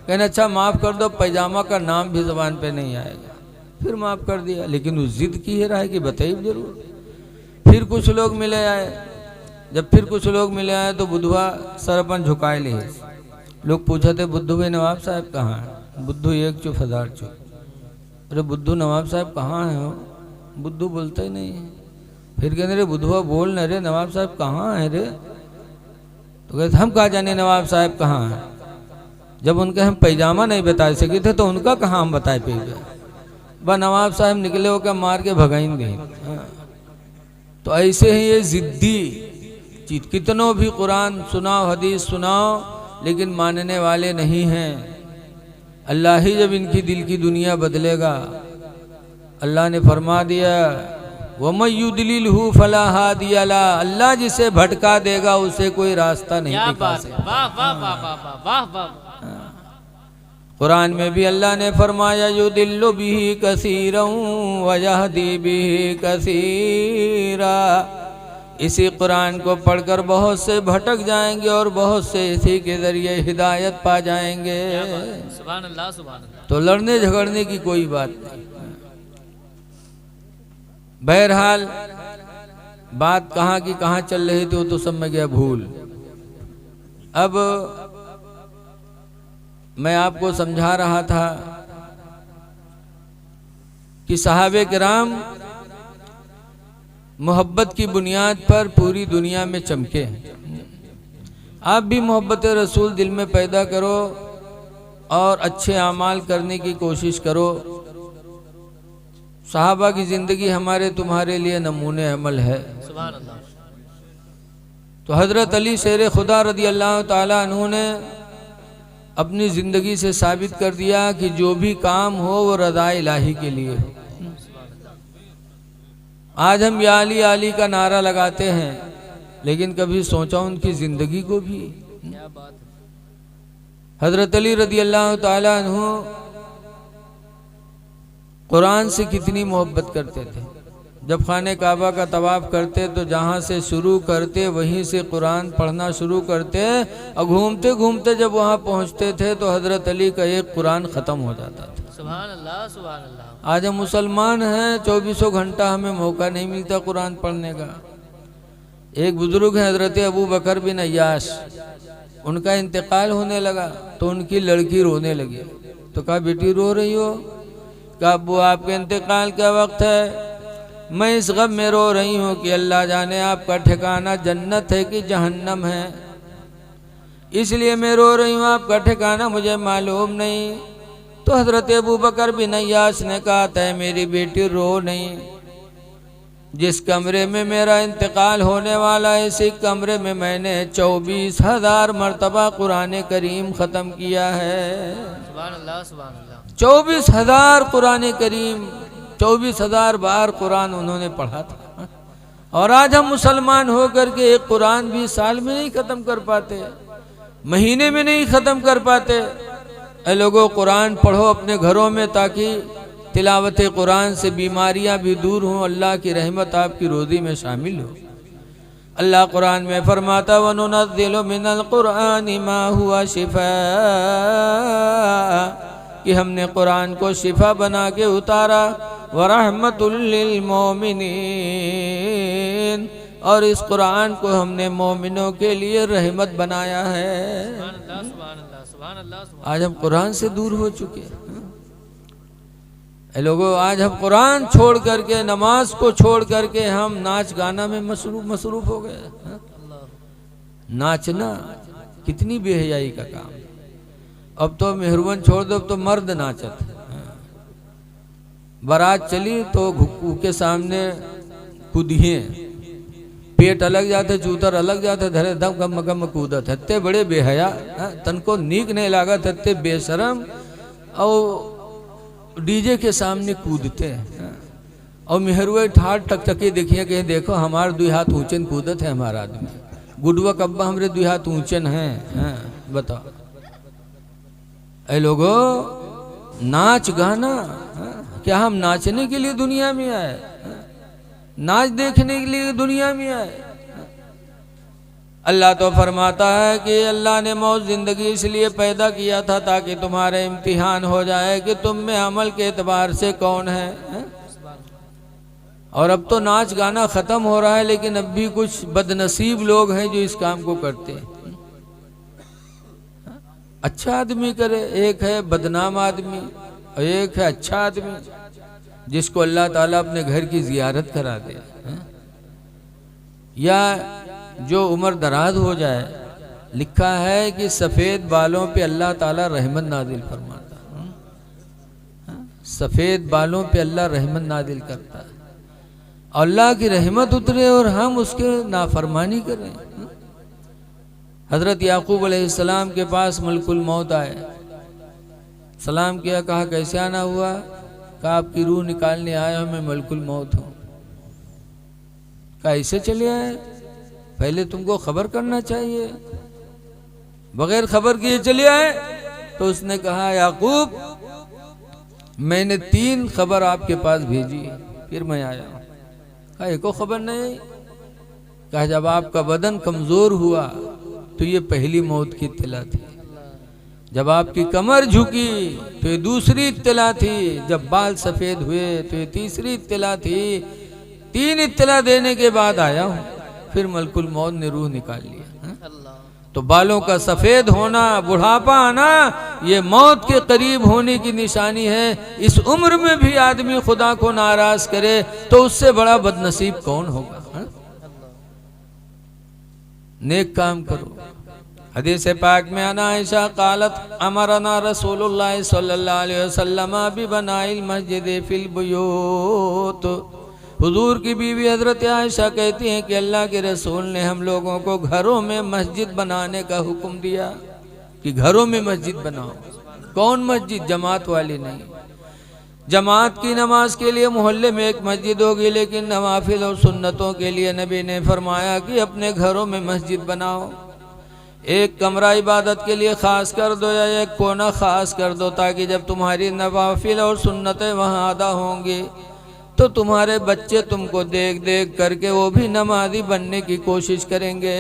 A: कहने अच्छा माफ़ कर दो, पैजामा का नाम भी ज़बान पे नहीं आएगा। फिर माफ़ कर दिया, लेकिन वो जिद की है रहा है कि बताइए जरूर। फिर कुछ लोग मिले आए। जब फिर कुछ लोग मिले आए तो बुधवा सर अपन झुकाए लिए। लोग पूछा थे बुद्धू भाई नवाब साहब कहाँ है। बुद्धू एक चुप हजार चुप। अरे बुद्धू नवाब साहब कहाँ है हो? बुद्धू बोलता ही नहीं है। फिर कहने रे बुधवा बोल न रे, नवाब साहब कहाँ है रे? तो कहते हम कहाँ जाने नवाब साहब कहाँ है। जब उनके हम पैजामा नहीं बता सके थे तो उनका कहाँ हम बताए पे गए। वह नवाब साहब निकले होकर मार के भगाएंगे। तो ऐसे ही ये जिद्दी चीज, कितनों भी कुरान सुनाओ हदीस सुनाओ लेकिन मानने वाले नहीं हैं। अल्लाह ही जब इनकी दिल की दुनिया बदलेगा। अल्लाह ने फरमा दिया वमयुदलिलहु फला हादिया ला, अल्लाह जिसे भटका देगा उसे कोई रास्ता नहीं दिखा सकता।
B: वाह वाह वाह वाह वाह वाह।
A: कुरान में भी अल्लाह ने फरमाया युदिल्लु बिही कसीरन व यहदी बिही कसीरा। इसी कुरान को पढ़कर बहुत से भटक जाएंगे और बहुत से इसी के जरिए हिदायत पा जाएंगे।
B: सुभान अल्लाह सुभान अल्लाह।
A: तो लड़ने झगड़ने की कोई बात नहीं। बहरहाल बात कहाँ की कहाँ चल रही थी वो तो सब में गया भूल। अब मैं आपको समझा रहा था कि सहाबे किराम मोहब्बत की बुनियाद पर पूरी दुनिया में चमके। आप भी मोहब्बत रसूल दिल में पैदा करो और अच्छे अमाल करने की कोशिश करो। सहाबा की जिंदगी हमारे तुम्हारे लिए नमूने अमल है।
B: सुभान अल्लाह।
A: तो हजरत अली शेर खुदा रदी अल्लाह ताला अन्हु ने अपनी जिंदगी से साबित कर दिया कि जो भी काम हो वो रज़ा इलाही के लिए हो। आज हम या अली का नारा लगाते हैं, लेकिन कभी सोचा उनकी जिंदगी को भी।
B: क्या बात है।
A: हजरत अली रदी अल्लाह ताला अन्हु कुरान से कितनी मोहब्बत करते थे। जब खाने काबा का तवाफ करते तो जहाँ से शुरू करते वहीं से कुरान पढ़ना शुरू करते और घूमते घूमते जब वहाँ पहुँचते थे तो हजरत अली का एक कुरान ख़त्म हो जाता था।
B: सुभान अल्लाह सुभान अल्लाह।
A: आज हम मुसलमान हैं, 24 घंटा हमें मौका नहीं मिलता कुरान पढ़ने का। एक बुजुर्ग है हजरत अबू बकर बिन अय्याश, उनका इंतकाल होने लगा तो उनकी लड़की रोने लगी। तो कहा बेटी रो रही हो? कहा अब्बू आपके इंतकाल का वक्त है, मैं इस गम में रो रही हूँ कि अल्लाह जाने आपका ठिकाना जन्नत है कि जहन्नम है, इसलिए मैं रो रही हूँ, आपका ठिकाना मुझे मालूम नहीं। तो हजरत अबू बकर बिन अय्याश ने कहा था मेरी बेटी रो नहीं, जिस कमरे में मेरा इंतकाल होने वाला है इसी कमरे में मैंने 24,000 मरतबा कुरान करीम ख़त्म किया है।
B: सुभान अल्लाह सुभान अल्लाह।
A: 24,000 कुरान करीम, 24,000 बार कुरान उन्होंने पढ़ा था। और आज हम मुसलमान होकर के एक कुरान भी साल में नहीं ख़त्म कर पाते, महीने में नहीं ख़त्म कर पाते। ऐ लोगों कुरान पढ़ो अपने घरों में ताकि तिलावत कुरान से बीमारियां भी दूर हों, अल्लाह की रहमत आपकी रोज़ी में शामिल हो। अल्लाह कुरान में फरमाता वनुनज़्ज़िलु मिनल कुरानि मा हुआ शिफा, कि हमने कुरान को शिफा बना के उतारा। व रहमतुल लिल मोमिनीन, और इस कुरान को हमने मोमिनों के लिए रहमत बनाया है।
B: सुभान अल्लाह सुभान अल्लाह सुभान अल्लाह।
A: आज हम कुरान से दूर हो चुके हैं। लोगों आज हम कुरान छोड़ करके, नमाज को छोड़ करके हम नाच गाना में मसरूफ हो गए। नाचना कितनी बेहयाई का काम। अब तो मेहरबान छोड़ दो, अब तो मर्द नाचत। बारात चली तो घुक्कू के सामने कूदिए, पेट अलग जाते, चूतर अलग जाते, धरे दम गम गम कूदत। हत्ते बड़े बेहया, तनको नीक नहीं लागत, हत्ते बेशरम और डीजे के सामने कूदते हैं। और मेहरुए ठाट टकटकी देखिए कहीं देखो हमारे 2 हाथ ऊंचे न कूदत है हमारा आदमी गुडवा कब्बा हमरे 2 हाथ ऊंचे हैं बताओ। ऐ लोगो नाच गाना क्या हम नाचने के लिए दुनिया में आए? नाच देखने के लिए दुनिया में आए? अल्लाह तो फरमाता है कि अल्लाह ने मौत जिंदगी इसलिए पैदा किया था ताकि तुम्हारे इम्तिहान हो जाए कि तुम में अमल के एतबार से कौन है? और अब तो नाच गाना खत्म हो रहा है, लेकिन अब भी कुछ बदनसीब लोग हैं जो इस काम को करते हैं। अच्छा आदमी करे, एक है बदनाम आदमी और एक है अच्छा आदमी जिसको अल्लाह ताला अपने घर की जियारत करा दे, या जो उम्र दराज हो जाए। लिखा है कि सफ़ेद बालों पे अल्लाह ताला रहमत नाजिल फरमाता, सफ़ेद बालों पे अल्लाह रहमत नाजिल करता है। अल्लाह की रहमत उतरे और हम उसके नाफरमानी करें। हज़रत याकूब अलैहिस्सलाम के पास मलकुल मौत आए, सलाम किया, कहा कैसे आना हुआ? कहा आपकी रूह निकालने आया हूँ, मैं मलकुल मौत हूँ। कहा ऐसे चले आए? पहले तुमको खबर करना चाहिए, बगैर खबर किए चले आए। तो उसने कहा याकूब मैंने 3 खबर आपके पास भेजी फिर मैं आया हूँ। कहा एको खबर नहीं? कहा जब आपका बदन कमजोर हुआ तो ये पहली मौत की इत्तला थी, जब आपकी कमर झुकी तो ये दूसरी इत्तला थी, जब बाल सफेद हुए तो ये तीसरी इत्तला थी। 3 इत्तला देने के बाद आया हूँ, फिर मलकुल मौत ने रूह निकाल लिया। तो बालों का सफेद होना, बुढ़ापा आना, ये मौत के करीब होने की निशानी है। इस उम्र में भी आदमी खुदा को नाराज करे तो उससे बड़ा बदनसीब कौन होगा? नेक काम करो। हदीस पाक में आना आयशा कालत अमरना रसूलुल्लाह सल्लल्लाहु अलैहि वसल्लम बि बनाइल मस्जिद फिल बुयूत। हुजूर की बीवी हजरत आयशा कहती हैं कि अल्लाह के रसूल ने हम लोगों को घरों में मस्जिद बनाने का हुक्म दिया कि घरों में मस्जिद बनाओ। कौन मस्जिद? जमात वाली नहीं। जमात की नमाज के लिए मोहल्ले में एक मस्जिद होगी, लेकिन नवाफिल और सुन्नतों के लिए नबी ने फरमाया कि अपने घरों में मस्जिद बनाओ। एक कमरा इबादत के लिए ख़ास कर दो या एक कोना ख़ास कर दो, ताकि जब तुम्हारी नवाफिल और सुन्नतें वहाँ अदा होंगी तो तुम्हारे बच्चे तुमको देख देख करके वो भी नमाजी बनने की कोशिश करेंगे।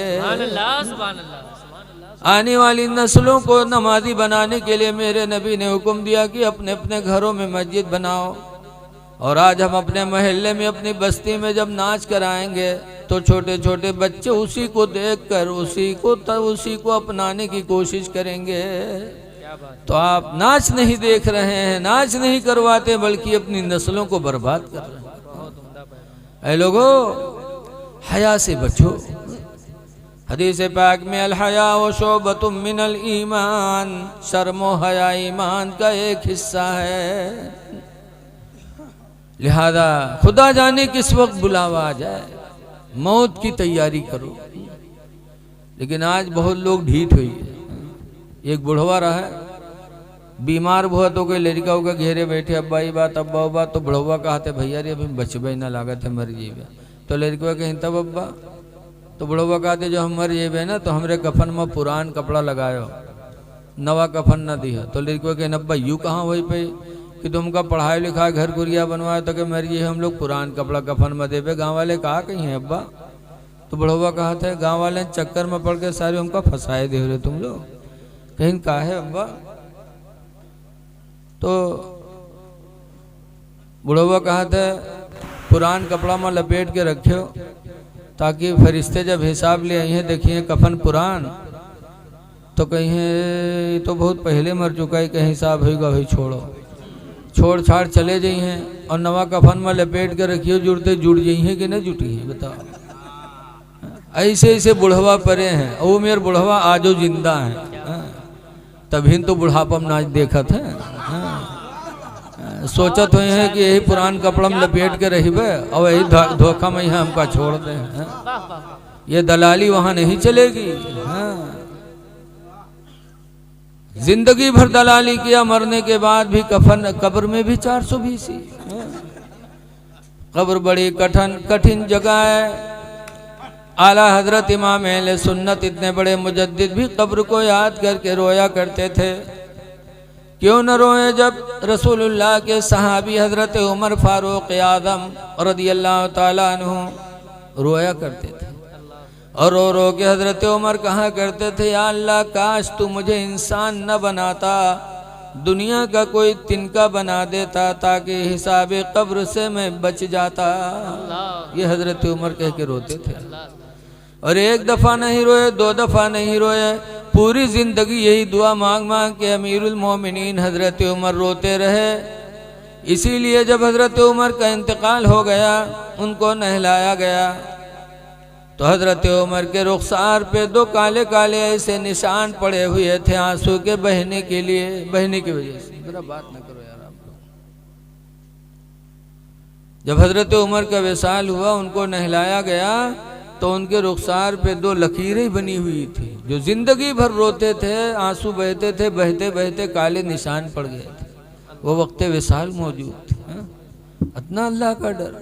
A: आने वाली नस्लों को नमाजी बनाने के लिए मेरे नबी ने हुक्म दिया कि अपने अपने घरों में मस्जिद बनाओ। और आज हम अपने मोहल्ले में, अपनी बस्ती में जब नाच कराएंगे तो छोटे छोटे बच्चे उसी को देखकर उसी को अपनाने की कोशिश करेंगे। तो आप नाच नहीं देख रहे हैं, नाच नहीं करवाते, बल्कि अपनी नस्लों को बर्बाद कर रहे हैं। ऐ लोगो हया से बचो। हदीस पाक में अल हया व शोबतुम मिनल ईमान, शर्म व हया ईमान का एक हिस्सा है। लिहाजा खुदा जाने किस वक्त बुलावा आ जाए, मौत की तैयारी करो। लेकिन आज बहुत लोग ढीठ हुई है। एक बुढ़वा रहा, बीमार हुआ तो कोई लड़का का घेरे बैठे, अब्बा ही बात अब्बा बात। तो बुढ़वा कहते भैया रे अभी बचबे ना लागत है, मर जेबे। तो लड़का कहीं तब अब्बा, तो बुढ़वा कहते जो हम मर जेबे ना तो हमरे कफन में पुरान कपड़ा लगायो, नवा कफन ना दिया। तो लड़का कहीं अब्बा यूँ कहाँ वही पे कि तुमका पढ़ाई लिखाई घर गुरिया बनवाए तो कि मर ये हम लोग पुरान कपड़ा कफन में देवे। गाँव वाले कहा कहीं है अब्बा? तो बुढ़वा कहा थे गाँव वाले चक्कर में पड़ के सारे उनका फंसाए दे रहे तुम लोग, कहीं कहा है अब्बा? तो बुढ़वा कहा था पुरान कपड़ा में लपेट के रखियो, ताकि फरिश्ते जब हिसाब ले आई हैं देखिए कफन पुरान, तो कहीं तो बहुत पहले मर चुका है, कहीं हिसाब होगा भाई छोड़ो, छोड़ छाड़ चले जाई हैं। और नवा कफन में लपेट के रखियो, जुड़ते जुड़ जाई हैं कि नहीं जुटी हैं बताओ। ऐसे ऐसे बुढ़वा परे हैं। वो मेरे बुढ़वा आजो जिंदा है, तभी तो बुढ़ापा में नाच देखत है। सोचत हुए हैं कि यही पुरान कपड़ा में लपेट के रहिबे और यही धोखा में यहाँ हमका छोड़ दे। ये दलाली वहाँ नहीं चलेगी। जिंदगी भर दलाली किया, मरने के बाद भी कफन कब्र में भी 420। कब्र बड़ी कठिन जगह है। आला हजरत इमाम अहले सुन्नत इतने बड़े मुजद्दिद भी कब्र को याद करके रोया करते थे। क्यों न रोए जब रसूलुल्लाह के सहाबी हजरत उमर फारूक आज़म रदियल्लाहु ताला अन्हु रोया करते थे और रो रो के हजरत उमर कहा करते थे, या अल्लाह काश तू मुझे इंसान न बनाता, दुनिया का कोई तिनका बना देता ताकि हिसाब कब्र से मैं बच जाता। ये हजरत उमर कह के रोते थे। और एक दफ़ा नहीं रोए, 2 दफ़ा नहीं रोए, पूरी ज़िंदगी यही दुआ मांग मांग के अमीरुल मोमिनीन हजरत उमर रोते रहे। इसीलिए जब हजरत उमर का इंतकाल हो गया, उनको नहलाया गया, तो हजरत उमर के रुखसार पे 2 काले काले ऐसे निशान पड़े हुए थे आंसू के बहने के लिए, बहने की वजह से। जरा बात न करो यार आप लोग। जब हजरत उमर का विसाल हुआ, उनको नहलाया गया, तो उनके रुखसार पे 2 लकीरें बनी हुई थी। जो जिंदगी भर रोते थे, आंसू बहते थे, बहते बहते काले निशान पड़ गए थे। वो वक्त विसाल मौजूद थे। इतना अल्लाह का डर।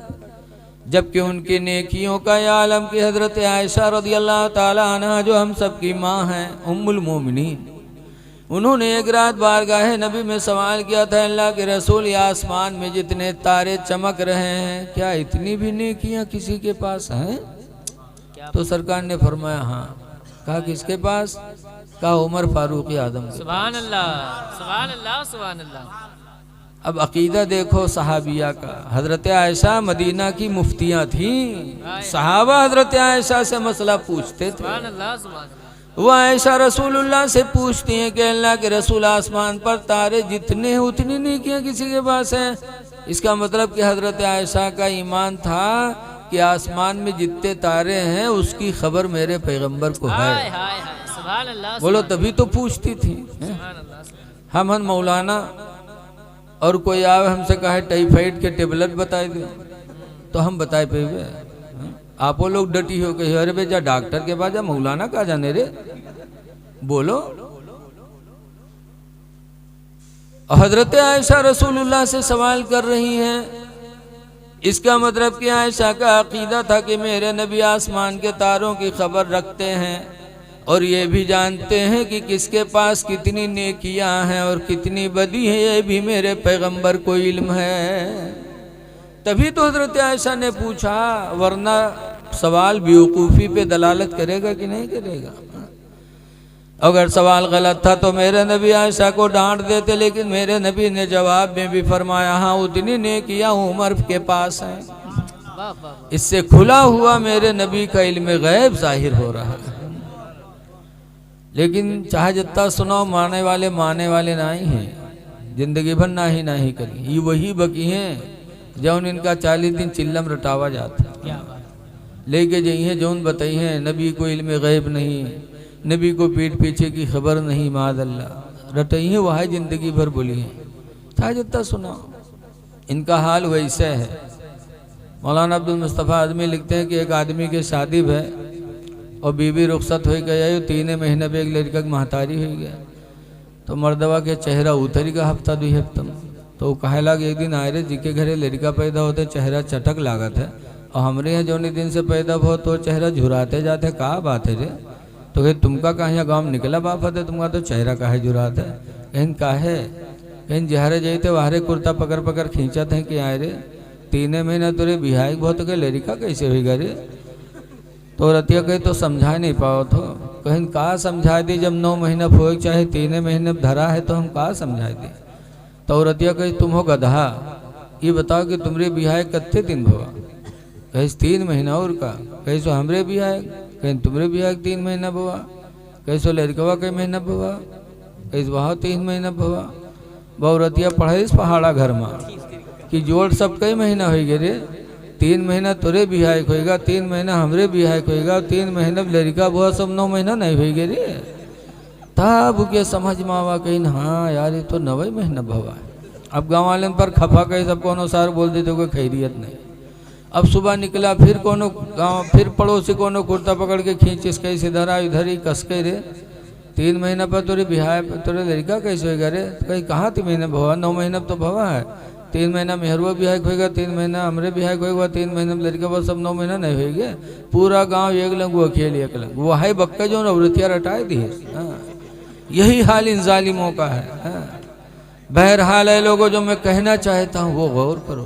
A: जबकि उनकी नेकियों का या आलम की हजरत आयशा रदियल्लाहु ताला अन्हा, जो हम सब की माँ हैं, उम्मुल मोमिनीन, उन्होंने एक रात बारगाह नबी में सवाल किया था, अल्लाह के रसूल, या आसमान में जितने तारे चमक रहे हैं, क्या इतनी भी नेकियां किसी के पास हैं? तो सरकार ने फरमाया हाँ। कहा किसके पास? कहा उमर फारूक आज़म।
B: सुभान अल्लाह, सुभान अल्लाह, सुभान अल्लाह।
A: अब अकीदा देखो सहाबिया का। हजरत आयशा मदीना की मुफ्तियाँ थी, सहाबा हजरत आयशा से मसला पूछते थे।
B: सुभान अल्लाह, सुभान अल्लाह।
A: वो आयशा रसूलुल्लाह से पूछती हैं कि अल्लाह के रसूल, आसमान पर तारे जितने हैं उतनी नेकियां किसी के पास हैं? इसका मतलब कि हजरत आयशा का ईमान था कि आसमान में जितने तारे हैं उसकी खबर मेरे पैगंबर को है।
B: हाय हाय हाय, सुभान अल्लाह।
A: बोलो तभी तो पूछती थी। हम मौलाना और कोई आवे हमसे कहे टाइफाइड के टेबलेट बताए दे, तो हम बताए पे आपो लोग डटी हो कही, अरे बेजा डॉक्टर के पास जा, मौलाना कहा जाने रे, बोलो। हजरत आयशा रसूलुल्लाह से सवाल कर रही हैं। इसका मतलब कि आयशा का अकीदा था कि मेरे नबी आसमान के तारों की खबर रखते हैं और ये भी जानते हैं कि किसके पास कितनी नेकियां हैं और कितनी बदी है, ये भी मेरे पैगंबर को इल्म है। तभी तो हजरत आयशा ने पूछा, वरना सवाल बेवकूफ़ी पे दलालत करेगा कि नहीं करेगा? अगर सवाल गलत था तो मेरे नबी आयशा को डांट देते, लेकिन मेरे नबी ने जवाब में भी फरमाया, हाँ उतनी नेकियां उमर के पास हैं।
B: वाह वाह।
A: इससे खुला हुआ मेरे नबी का इल्म गैब जाहिर हो रहा है। लेकिन चाहे जितना सुनाओ, माने वाले नहीं हैं। जिंदगी भर ना ही करी। ये वही बकी हैं जौन इनका 40 दिन चिल्लम रटावा जाता है।
B: क्या बात।
A: लेके जाइए जौन बताई हैं, नबी को इल्म गैब नहीं, नबी को पीठ पीछे की खबर नहीं, माद अल्लाह रटई है, वह जिंदगी भर बोली है। चाहे जितना सुनाओ, इनका हाल वैसे है। मौलाना अब्दुल मुस्तफ़ा आदमी लिखते हैं कि एक आदमी के शादी है और बीबी रुखसत हो गया, 3 महीने पे एक लड़का की महतारी हो गया, तो मर्दवा के चेहरा उतरी का हफ्ता 2 हफ्ता में। तो कहे लग एक दिन आए रे जी के घरे लड़का पैदा होते चेहरा चटक लागत है, और हमारे यहाँ जौनी दिन से पैदा हो तो चेहरा झुराते जाते। कहा बात है रे? तो कहीं तुमका कहीं गाँव निकला बाफत है, तुमका तो चेहरा काहे झुराता है? कहीं काहे? कहीं जहरे जाते वहारे कुर्ता पकड़ पकड़ खींचत हैं कि आए रे 3 महीना तुरे बिहाई बहुत के लड़का कैसे होगा रे? तो रतिया कहीं तो समझा नहीं पाओ, तो कहीं कहा समझा दी, जब 9 महीना हो चाहे 3 महीने धरा है तो हम कहा समझा दी। तो रतिया कहीं तुम हो गधा, ये बताओ कि तुम्हारे बिहाय कत्ते दिन हुआ? कहीं 3 महीना और का, कहीं सो हमरे बिहाय, कहीं तुम्हारे बिहाय 3 महीना हुआ, कहीं सो लड़कवा कई महीना हुआ, कहीं वहाँ 3 महीना हुआ। बहुरतिया पढ़े इस पहाड़ा घर में कि जोड़ सब कई महीना हो गए रे, 3 महीना तुरे बिहाय होएगा, 3 महीना हमरे बिहाय होएगा, 3 महीना लड़का बुआ सब 9 महीना नहीं हो गए रे। तब के समझ में आवा कहीं हाँ यार ये तो 9 महीना भवा है। अब गाँव वाले पर खफा कहीं सब कोनो सार बोल देते कोई खैरियत नहीं। अब सुबह निकला फिर कोनो गाँव, फिर पड़ोसी कोनो कुर्ता पकड़ के खींच इसके इधर आ इधर ही कस के रे 3 महीना पर तोरे बिहाय तोरे लड़का कैसे होगा रे? कहीं कहाँ 3 महीना भवा, 9 महीना तो भवा है। 3 महीना मेहरवा भी हाइक होएगा, 3 महीना हमरे भी हाइक होएगा, 3 महीना में लड़के बस सब 9 महीना नहीं होएगे। पूरा गांव एक लंग वो अकेले एक लंग वो हाई बक्का जो नवृत्तियाँ रटाए दी है। यही हाल इन जालिमों का है। बहरहाल है लोगों, जो मैं कहना चाहता हूँ वो गौर करो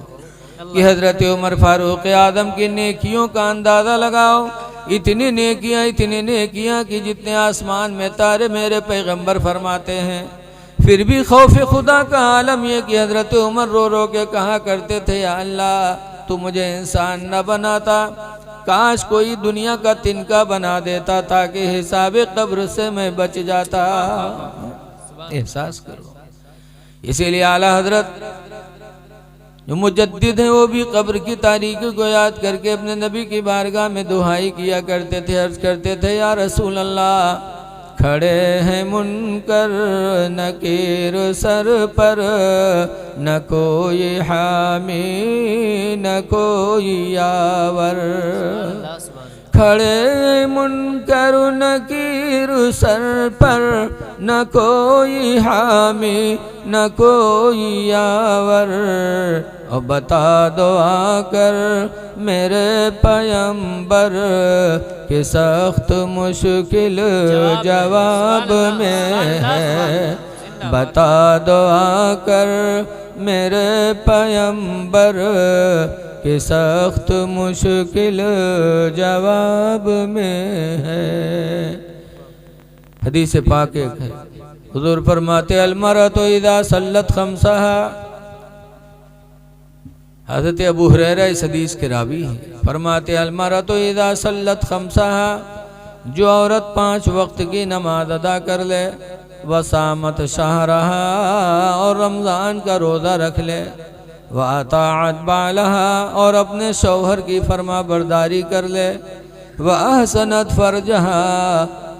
A: कि हजरत उमर फारूक आदम की नेकियों का अंदाजा लगाओ। इतनी नेकियां कि जितने आसमान में तारे मेरे पैगंबर फरमाते हैं। फिर भी खौफ खुदा का आलम यह कि हजरत उमर रो रो के कहा करते थे, या अल्लाह तू मुझे इंसान न बनाता, काश कोई दुनिया का तिनका बना देता ताकि हिसाब कब्र से मैं बच जाता। एहसास करो। इसीलिए आला हजरत जो मुजद्दिद हैं वो भी कब्र की तारीकी को याद करके अपने नबी की बारगाह में दुहाई किया करते थे, अर्ज करते थे, या रसूल अल्लाह खड़े हैं मुनकर नकीर सर पर, न कोई हामी न कोई यावर। खड़े मुनकर नकीर सर पर, न कोई हामी न कोई यावर। और बता दो आकर मेरे पैगंबर कि सख्त मुश्किल जवाब में है। बता दो आकर मेरे पैगंबर कि सख्त मुश्किल जवाब में है। हदीस पाक एक है, हुजूर फरमाते अलमरअतु इज़ा सल्लत खम्सहा। हज़रत अबू हुरैरा इस हदीस के रावी हैं। फरमाते अलमरअतु इज़ा सल्लत खम्सहा, जो औरत 5 वक्त की नमाज अदा कर ले, वसामत शहरहा, और रमज़ान का रोज़ा रख ले, वअताअत बालहा, और अपने शौहर की फरमा बरदारी कर ले, वअहसनत फरजहा,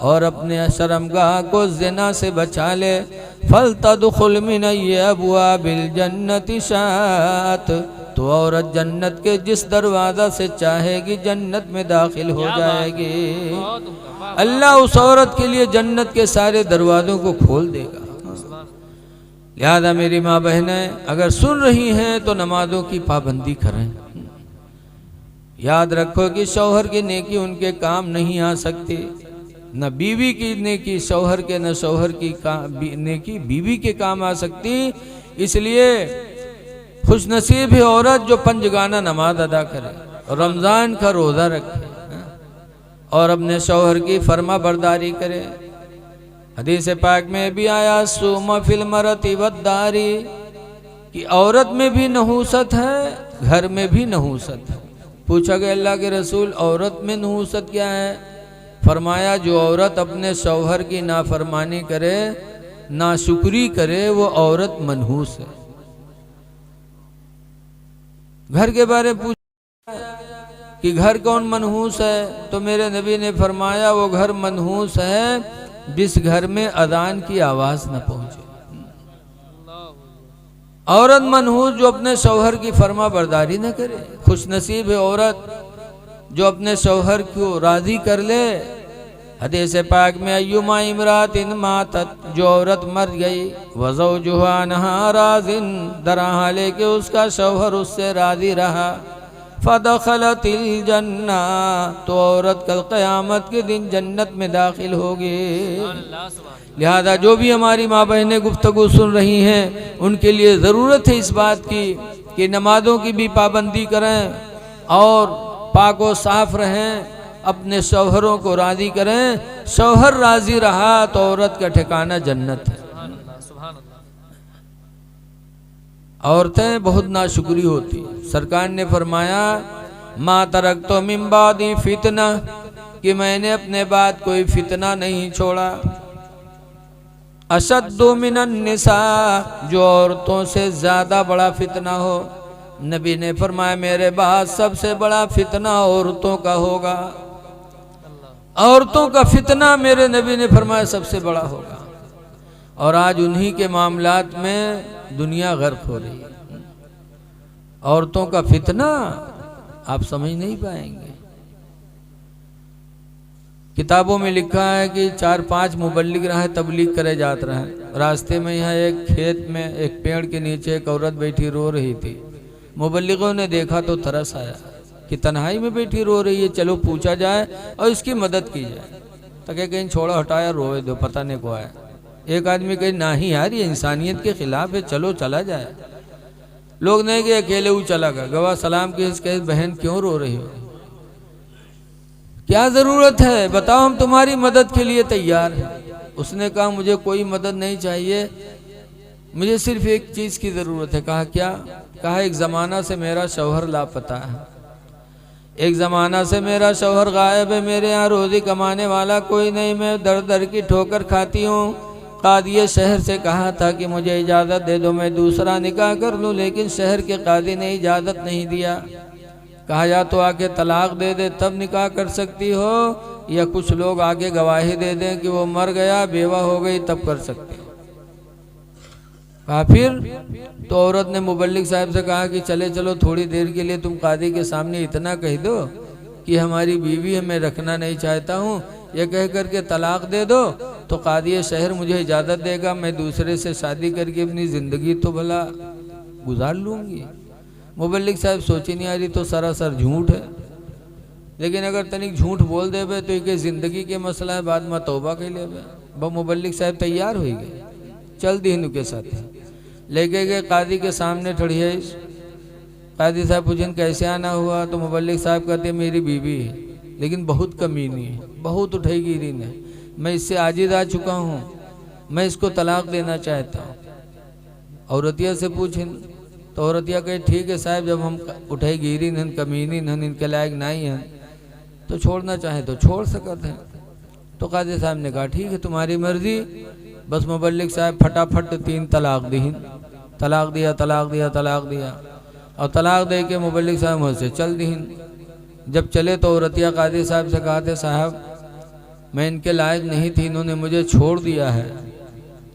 A: और अपने शर्मगाह को ज़िना से बचा ले, फलतदखुल मिन अब्वाबिल जन्नति शात, तो औरत जन्नत के जिस दरवाज़ा से चाहेगी जन्नत में दाखिल हो जाएगी। अल्लाह उस औरत के लिए जन्नत के सारे दरवाज़ों को खोल देगा। लिहाजा मेरी माँ बहनें अगर सुन रही हैं तो नमाजों की पाबंदी करें। याद रखो कि शौहर की नेकी उनके काम नहीं आ सकती, न बीवी की नेकी शौहर के, न शौहर की नेकी बीवी के काम आ सकती। इसलिए खुशनसीब है औरत जो 5 गाना नमाज अदा करे, रमज़ान का रोज़ा रखे और अपने शौहर की फरमा बरदारी करे। हदीस पाक में भी आया सुमा फिल मरती वद्दारी, कि औरत में भी नहूसत है, घर में भी नहूसत है। पूछा गया अल्लाह के रसूल औरत में नहूसत क्या है? फरमाया जो औरत अपने शौहर की नाफरमानी करे, नाशुक्री करे, वो औरत मनहूस है। घर के बारे में पूछा कि घर कौन मनहूस है, तो मेरे नबी ने फरमाया वो घर मनहूस है जिस घर में अजान की आवाज न पहुंचे। औरत मनहूस जो अपने शौहर की फरमा बरदारी न करे। खुशनसीब है औरत जो अपने शौहर को राजी कर ले। हदीस पाक में अय्युमा इमरातिन मातत, जो औरत मर गई, वज़ौजुहा अन्हा राज़िन, दरा हाले कि उसका शौहर उससे राजी रहा, फदखलतिल जन्ना, तो औरत कल क़यामत के दिन जन्नत में दाखिल होगी। लिहाजा जो भी हमारी माँ बहनें गुफ्तगू सुन रही हैं उनके लिए ज़रूरत है इस बात की कि नमाज़ों की भी पाबंदी करें और पाक व साफ रहें, अपने शौहरों को राज़ी करें। शौहर राज़ी रहा तो औरत का ठिकाना जन्नत है। औरतें बहुत नाशुक्री होती। सरकार ने फरमाया मा तरक्तो मिन बादी फितना, कि मैंने अपने बाद कोई फितना नहीं छोड़ा। अशद्दु मिनन निसा, जो औरतों से ज़्यादा बड़ा फितना हो। नबी ने फरमाया मेरे बाद सबसे बड़ा फितना औरतों का होगा। औरतों का फितना मेरे नबी ने फरमाया सबसे बड़ा होगा। और आज उन्हीं के मामलात में दुनिया गर्क हो रही है। औरतों का फितना आप समझ नहीं पाएंगे। किताबों में लिखा है कि 4-5 मुबल्लिग रहे, तबलीग करे जाते रहे। रास्ते में यहाँ एक खेत में एक पेड़ के नीचे एक औरत बैठी रो रही थी। मुबल्लिगों ने देखा तो तरस आया कि तन्हाई में बैठी रो रही है, चलो पूछा जाए और इसकी मदद की जाए। तो कहीं छोड़ो हटाया, रोए दो, पता नहीं को आया। एक आदमी कहे नहीं यार ये इंसानियत के खिलाफ है, चलो चला जाए। लोग नहीं गए, अकेले वो चला गया। गवाह सलाम की कहे बहन क्यों रो रही हो, क्या जरूरत है, बताओ हम तुम्हारी मदद के लिए तैयार हैं। उसने कहा मुझे कोई मदद नहीं चाहिए, मुझे सिर्फ एक चीज की जरूरत है। कहा क्या? कहा एक जमाना से मेरा शौहर लापता है, एक जमाना से मेरा शौहर गायब है, मेरे यहाँ रोजी कमाने वाला कोई नहीं, मैं दर दर की ठोकर खाती हूँ। कादी शहर से कहा था कि मुझे इजाज़त दे दो मैं दूसरा निकाह कर लूँ, लेकिन शहर के कादी ने इजाज़त नहीं दिया। कहा या तो आके तलाक दे दे तब निकाह कर सकती हो, या कुछ लोग आगे गवाही दे दें कि वो मर गया बेवा हो गई तब कर सकती हो। कहा फिर? तो औरत ने मुबल्लिग साहब से कहा कि चले चलो थोड़ी देर के लिए तुम कादी के सामने इतना कह दो कि हमारी बीवी है, मैं रखना नहीं चाहता हूँ, ये कह करके तलाक दे दो तो कादी शहर मुझे इजाज़त देगा, मैं दूसरे से शादी करके अपनी ज़िंदगी तो भला गुजार लूँगी। मुबल्लिग साहब सोची नहीं आ रही तो सरासर झूठ है, लेकिन अगर तनिक झूठ बोल देवे तो एक ज़िंदगी के मसला है, बाद में तौबा कर ले। वो मुबल्लिग साहब तैयार हो गए, चल दीन के साथ लेके गए कादी के सामने ठड़िए। कादी साहब पूछें कैसे आना हुआ, तो मुबल्लिग साहब कहते मेरी बीवी है लेकिन बहुत कमीनी है, बहुत उठेगी रीन है, मैं इससे आजिज आ चुका हूँ, मैं इसको तलाक देना चाहता हूँ। औरतिया से पूछें तो औरतिया कहे ठीक है साहब, जब हम उठेगी रीन हन कमीनी हन इनके लायक नहीं हैं तो छोड़ना चाहे तो छोड़ सकते हैं। तो कादी साहब ने कहा ठीक है तुम्हारी मर्जी। बस मुबल्लिग साहब फटाफट 3 तलाक दी, तलाक दिया तलाक दिया तलाक दिया, और तलाक दे के मुबल्लिग साहब मुँह से चल दी। जब चले तो औरतिया कादी साहब से कहा थे साहब मैं इनके लायक नहीं थी, इन्होंने मुझे छोड़ दिया है,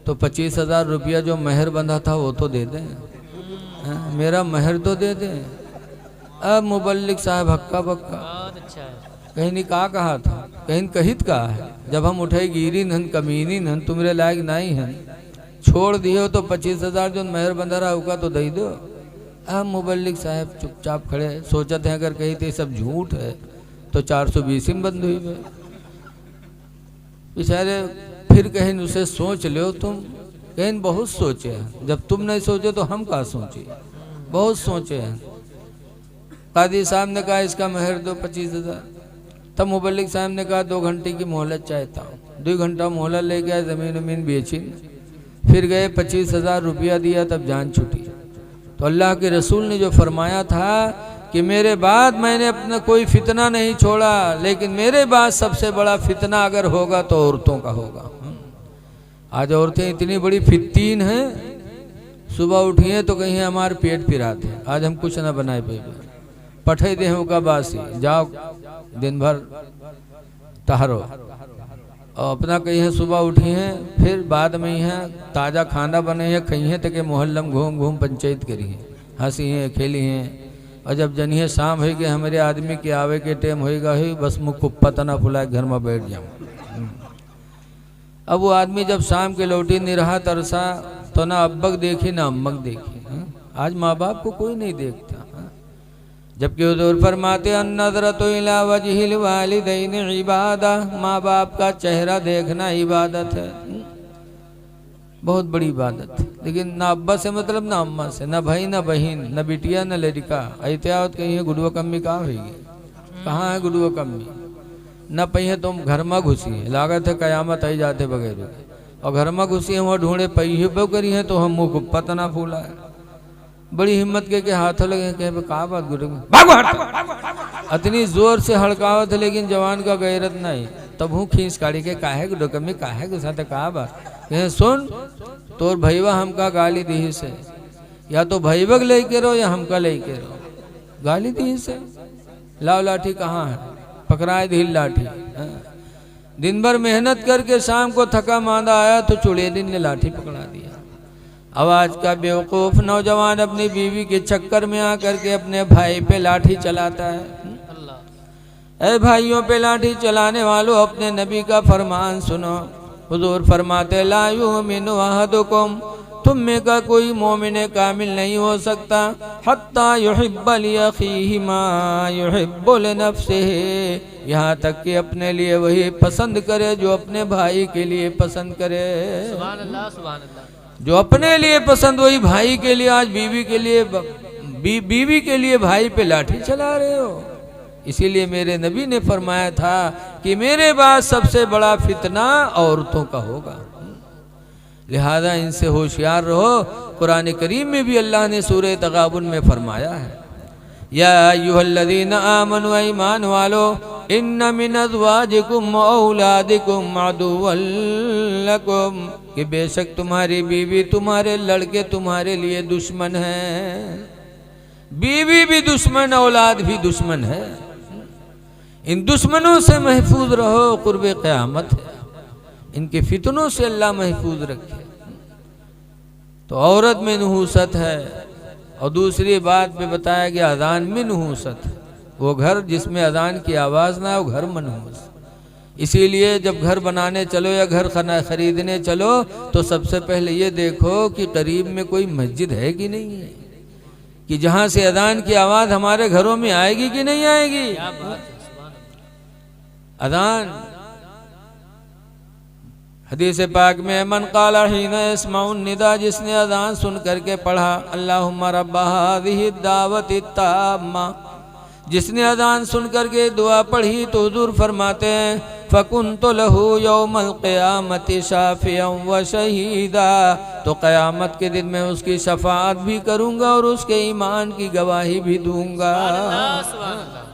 A: तो 25,000 रुपया जो महर बंधा था वो तो दे दें, मेरा महर तो दे दें। अब मुबल्लिग साहब हक्का बक्का,
B: बहुत अच्छा है।
A: कहीं निकाह कहा था, कहीं कहित कहा है, जब हम उठे गिरी हन कमीनी हन तुम्हारे लायक नहीं हन, छोड़ दिए तो 25,000 जो महर बंधा रहा होगा तो दे दो। अब मुबल्लिग साहब चुपचाप खड़े, सोचते हैं अगर कही थे सब झूठ है तो 420 में बंद हुई है बेचारे। फिर कहीं उसे सोच लो तुम, कहीं बहुत सोचे हैं, जब तुम नहीं सोचे तो हम कहाँ सोचे, बहुत सोचे हैं। कादी साहब ने कहा इसका महर दो 25,000। तब मुबल्लिग साहब ने कहा 2 घंटे की मोहलत चाहता हूँ। 2 घंटा मोहलत ले गया, ज़मीन वमीन बेची, फिर गए 25,000 रुपया दिया, तब जान छूटी। तो अल्लाह के रसूल ने जो फरमाया था कि मेरे बाद मैंने अपना कोई फितना नहीं छोड़ा, लेकिन मेरे बाद सबसे बड़ा फितना अगर होगा तो औरतों का होगा। आज औरतें इतनी बड़ी फित्तीन हैं, सुबह उठी हैं तो कहीं हमारे पेट पिराते, आज हम कुछ ना बनाए पे पठे देहों का बासी, जाओ दिन भर टहरो, और अपना कहीं है सुबह उठी हैं, फिर बाद में ही है ताज़ा खाना बने हैं, कहीं है तक मोहल्लम घूम घूम पंचायत करी है, हंसी हैं खेली हैं। और जब जनिए शाम हो गए हमारे आदमी के आवे के टाइम होएगा ही, बस मुँह कुप्पा तना फुलाए घर में बैठ जाऊँ। अब वो आदमी जब शाम के लौटी निरहा तरसा तो ना अब्बक देखी ना अम्मक देखी। आज माँ बाप को कोई नहीं देखता, जबकि हुजूर फरमाते अन्नज़रतु इला वजहिल वालिदैन इबादा, माँ बाप का चेहरा देखना इबादत है, बहुत बड़ी इबादत है। लेकिन ना अब्बा से मतलब ना अम्मा से, ना भाई ना बहन, ना बिटिया ना लड़का। एहतियात कहीं है गुडुआ कम्मी कहाँ होगी, कहाँ है गुडुआ कम्मी, न पहिए तुम घर में घुसी है, लागत है कयामत आई जाते बगैर, और घर में घुसी है वहाँ ढूंढे पहिए पे करी है तो हम मुँह को पता ना फूला है। बड़ी हिम्मत के हाथ लगे कहे कहा बात गुरु इतनी जोर से हड़कावत है, लेकिन जवान का गैरत नहीं, तब हूँ खींच काढ़ी के काहे गुडो कमी काहे गुस्सा था कहा बात कहे सुन तोर भैया हमका गाली दी से, या तो भैवक लेके रहो या हमका लेके रहो, गाली दी से। लाओ लाठी कहाँ है, पकड़ाए ढील लाठी। दिन भर मेहनत करके शाम को थका मांदा आया तो चुड़े दिन ने लाठी पकड़ा दिया। अब आज का बेवकूफ नौजवान अपनी बीवी के चक्कर में आकर के अपने भाई पे लाठी चलाता है। ऐ भाइयों पे लाठी चलाने वालों अपने नबी का फरमान सुनो, हुजूर फरमाते ला युमिनु अहदुकुम, तुम में का कोई मोमिन कामिल नहीं हो सकता हत्ता युहिब्ब लिअखीहि मा युहिब्बु लिनफ्सिहि, यहाँ तक कि अपने लिए वही पसंद करे जो अपने भाई के लिए पसंद करे।
B: सुभान अल्लाह, सुभान अल्लाह।
A: जो अपने लिए पसंद वही भाई के लिए, आज बीवी के लिए बीवी के लिए भाई पे लाठी चला रहे हो। इसीलिए मेरे नबी ने फरमाया था कि मेरे बाद सबसे बड़ा फितना औरतों का होगा, लिहाजा इनसे होशियार रहो। कुरान करीम में भी अल्लाह ने सूरह तगाबुन में फरमाया है, या अय्युहल्लज़ीना आमनू, ईमान वालो, इन्न मिन अज़वाजिकुम व औलादिकुम अदुव्वन लकुम, कि बेशक तुम्हारी बीवी, तुम्हारे लड़के तुम्हारे लिए दुश्मन हैं। बीवी भी दुश्मन, औलाद भी दुश्मन है। इन दुश्मनों से महफूज रहो, कुर्बे क़यामत है। इनके फितनों से अल्लाह महफूज रखे। तो औरत में नहूसत है। और दूसरी बात में बताया गया अजान में नहूसत है। वो घर जिसमें अजान की आवाज़ ना हो, घर मनहूस। इसीलिए जब घर बनाने चलो या घर खरीदने चलो तो सबसे पहले ये देखो कि करीब में कोई मस्जिद है कि नहीं है, कि जहाँ से अजान की आवाज़ हमारे घरों में आएगी कि नहीं आएगी।
B: क्या बात है, सुभान अल्लाह।
A: अजान हदीस पाक में मन काला हीना इस्माउन निदा, जिसने अजान सुन करके पढ़ा अल्लाहुम्मा रब्बा हाज़िहि दावति ताम्मा, जिसने अजान सुन करके दुआ पढ़ी तो हुजूर फरमाते हैं फ़कुन्तु लहू यौमल क़ियामति शाफ़िअन व शहीदा, तो क़यामत के दिन मैं उसकी शफ़ाअत भी करूँगा और उसके ईमान की गवाही भी दूँगा।
B: सुभान अल्लाह।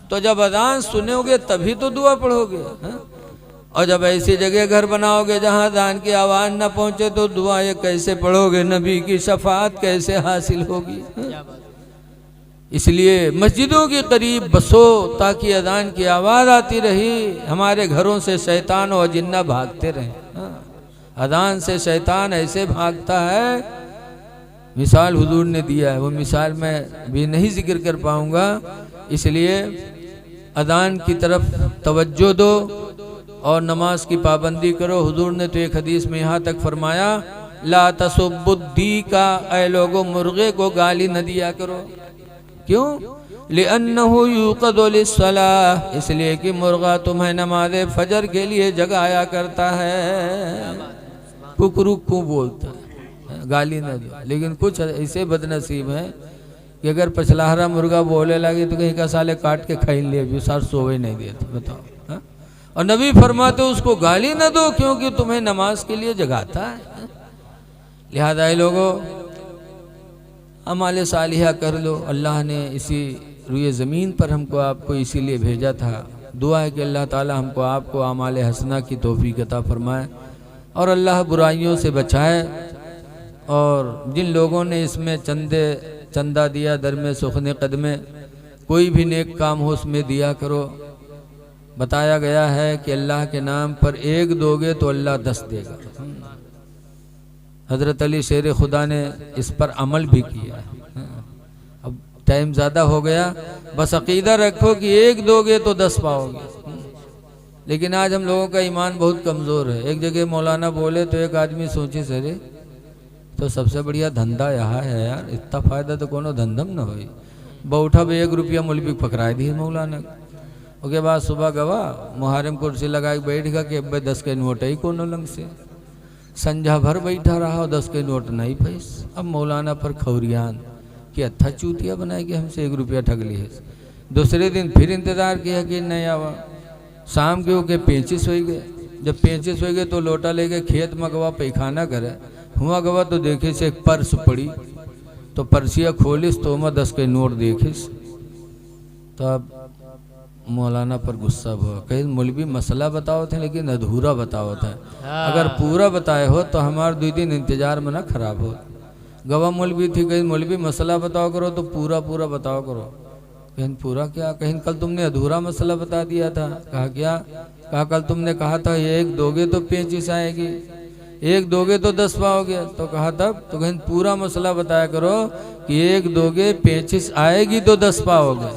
A: तो जब अजान सुनोगे तभी तो दुआ पढ़ोगे, हाँ? और जब ऐसी जगह घर बनाओगे जहाँ अजान की आवाज़ न पहुँचे तो दुआ ये कैसे पढ़ोगे, नबी की शफ़ाअत कैसे हासिल होगी।
B: क्या बात है।
A: इसलिए मस्जिदों के करीब बसो ताकि अजान की आवाज़ आती रही, हमारे घरों से शैतान और जिन्ना भागते रहें। अजान से शैतान ऐसे भागता है, मिसाल हुजूर ने दिया है, वो मिसाल मैं भी नहीं जिक्र कर पाऊँगा। इसलिए अजान की तरफ तवज्जो दो और नमाज की पाबंदी करो। हुजूर ने तो एक हदीस में यहाँ तक फरमाया ला तसुब्बुद्दी का, ऐ लोगों मुर्गे को गाली न दिया करो। क्यों? लिअन्नहु यूक़दु लिस्सलाह, इसलिए कि मुर्गा तुम्हें नमाज फजर के लिए जगाया करता है। कुकरुकू बोलता है, गाली न दो। लेकिन कुछ ऐसे बदनसीब हैं कि अगर पछलाहरा मुर्गा बोले लगे तो कहीं का साले काट के खाई ले, भी सार सोवे नहीं देते। बताओ, हाँ? और नबी फरमाते उसको गाली न दो क्योंकि तुम्हें नमाज के लिए जगाता है। लिहाजा लोगों अमाल सालिहा कर लो। अल्लाह ने इसी रुए ज़मीन पर हमको आपको इसीलिए भेजा था। दुआ है कि अल्लाह ताला हमको आपको अमाल हसना की तौफीक अता फरमाए और अल्लाह बुराइयों से बचाए। और जिन लोगों ने इसमें चंदा दिया, दर में सुखने कदमे, कोई भी नेक काम हो उसमें दिया करो। बताया गया है कि अल्लाह के नाम पर एक दोगे तो अल्लाह 10 देगा। हज़रत अली शेर खुदा ने इस पर अमल भी किया। अब टाइम ज़्यादा हो गया, बस अकीदा रखो कि एक दोगे तो 10 पाओगे। लेकिन आज हम लोगों का ईमान बहुत कमज़ोर है। एक जगह मौलाना बोले तो एक आदमी सोचे सरे तो सबसे बढ़िया धंधा यहाँ है यार, इतना फ़ायदा तो कोनो धंधम न हो। बउठा भी 1 रुपया मुल्क पकड़ाई दी मौलाना। उसके बाद सुबह गवा मुहारम कुर्सी लगा के बैठ गया कि अब 10 के नोट ही कोनो लंग से। संझा भर बैठा रहा और 10 के नोट नहीं पैस। अब मौलाना पर खौरियान कि अच्छा चूतिया बनाए कि हमसे 1 रुपया ठग ली है। दूसरे दिन फिर इंतज़ार किया कि नहीं आवा। शाम के होके 35 हो गए। जब 35 हो गए तो लोटा लेके खेत में गवा पैखाना करे। हुआ गवा तो देखे से एक पर्स पड़ी, तो पर्सिया खोलिस तो मैं 10 के नोट देखिस। तो अब मौलाना पर गुस्सा हुआ, कहीं मौलवी मसला बताओ थे लेकिन अधूरा बताओ था। अगर पूरा बताए हो तो हमारे 2 दिन इंतजार में ना खराब हो। गवाह मौलवी थी, कहीं मौलवी मसला बताओ करो तो पूरा पूरा बताओ करो। कहीं पूरा क्या, कहीं कल तुमने अधूरा मसला बता दिया था। कहा क्या? कहा कल तुमने कहा था 1 दोगे तो 35 आएगी, 1 दोगे तो 10 पाओगे। तो कहा तब तो कहीं पूरा मसला बताया करो कि 1 दोगे 35 आएगी तो 10 पाओगे।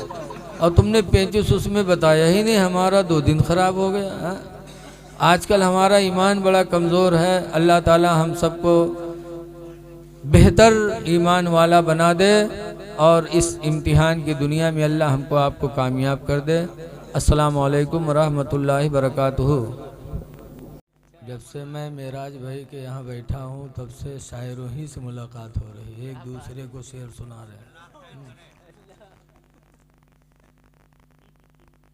A: और तुमने 35 उसमें बताया ही नहीं, हमारा 2 दिन खराब हो गया। आजकल हमारा ईमान बड़ा कमज़ोर है। अल्लाह ताला हम सबको बेहतर ईमान वाला बना दे और इस इम्तिहान की दुनिया में अल्लाह हमको आपको कामयाब कर दे। अस्सलामु अलैकुम रहमतुल्लाहि बरकातुहू। जब से मैं मेराज भाई के यहाँ बैठा हूँ तब से शायरों ही से मुलाकात हो रही है, एक दूसरे को शेर सुना रहे हैं।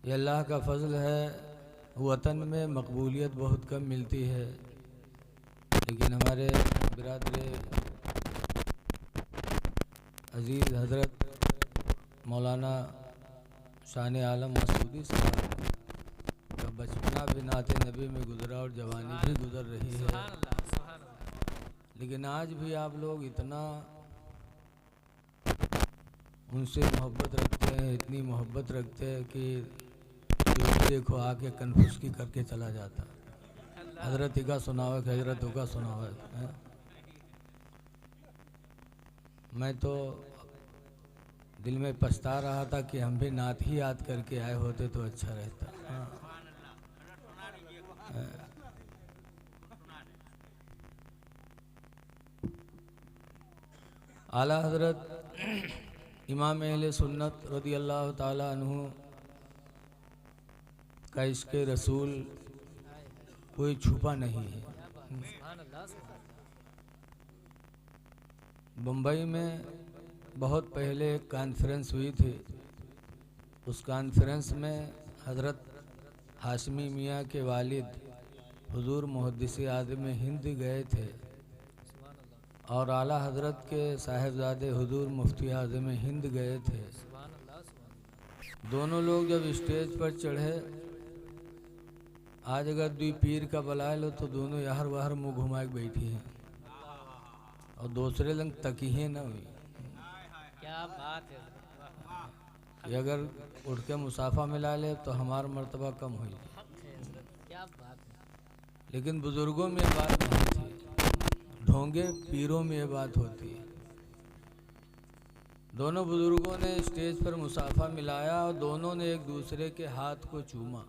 A: ये अल्लाह का फजल है। वतन में मकबूलियत बहुत कम मिलती है, लेकिन हमारे बिरादरे अजीज़ हज़रत मौलाना शान आलम मसूदी साहब का बचपना भी नाते नबी में गुजरा और जवानी भी गुजर रही है, लेकिन आज भी आप लोग इतना उनसे मोहब्बत रखते हैं, इतनी मोहब्बत रखते हैं कि जो भी देखो आके कन्फुसकी करके चला जाता। हजरत का सुनावक हजरतों का सुनावक है। मैं तो दिल में पछता रहा था कि हम भी नात ही याद करके आए होते तो अच्छा रहता। आला हजरत इमाम अहले सुन्नत रज़ी अल्लाह ताला अन्हु का इश्क़ रसूल कोई छुपा नहीं है। बम्बई में बहुत पहले एक कॉन्फ्रेंस हुई थी। उस कॉन्फ्रेंस में हज़रत हाशमी मियाँ के वालिद हुजूर मुहद्दिस आज़म हिंद गए थे और आला हज़रत के साहिबजादे हुजूर मुफ्ती आज़म हिंद गए थे। दोनों लोग जब स्टेज पर चढ़े, आज अगर दुई पीर का बुला लो तो दोनों यार वाहर मुँह घुमा के बैठी हैं और दूसरे लंग तकीहे न हुई।
B: क्या बात है।
A: कि अगर उठ के मुसाफा मिला ले तो हमारा मर्तबा कम हुई।
B: क्या बात है।
A: लेकिन बुजुर्गों में ये बात नहीं थी, ढोंगे पीरों में ये बात होती है। दोनों बुजुर्गों ने स्टेज पर मुसाफा मिलाया और दोनों ने एक दूसरे के हाथ को चूमा।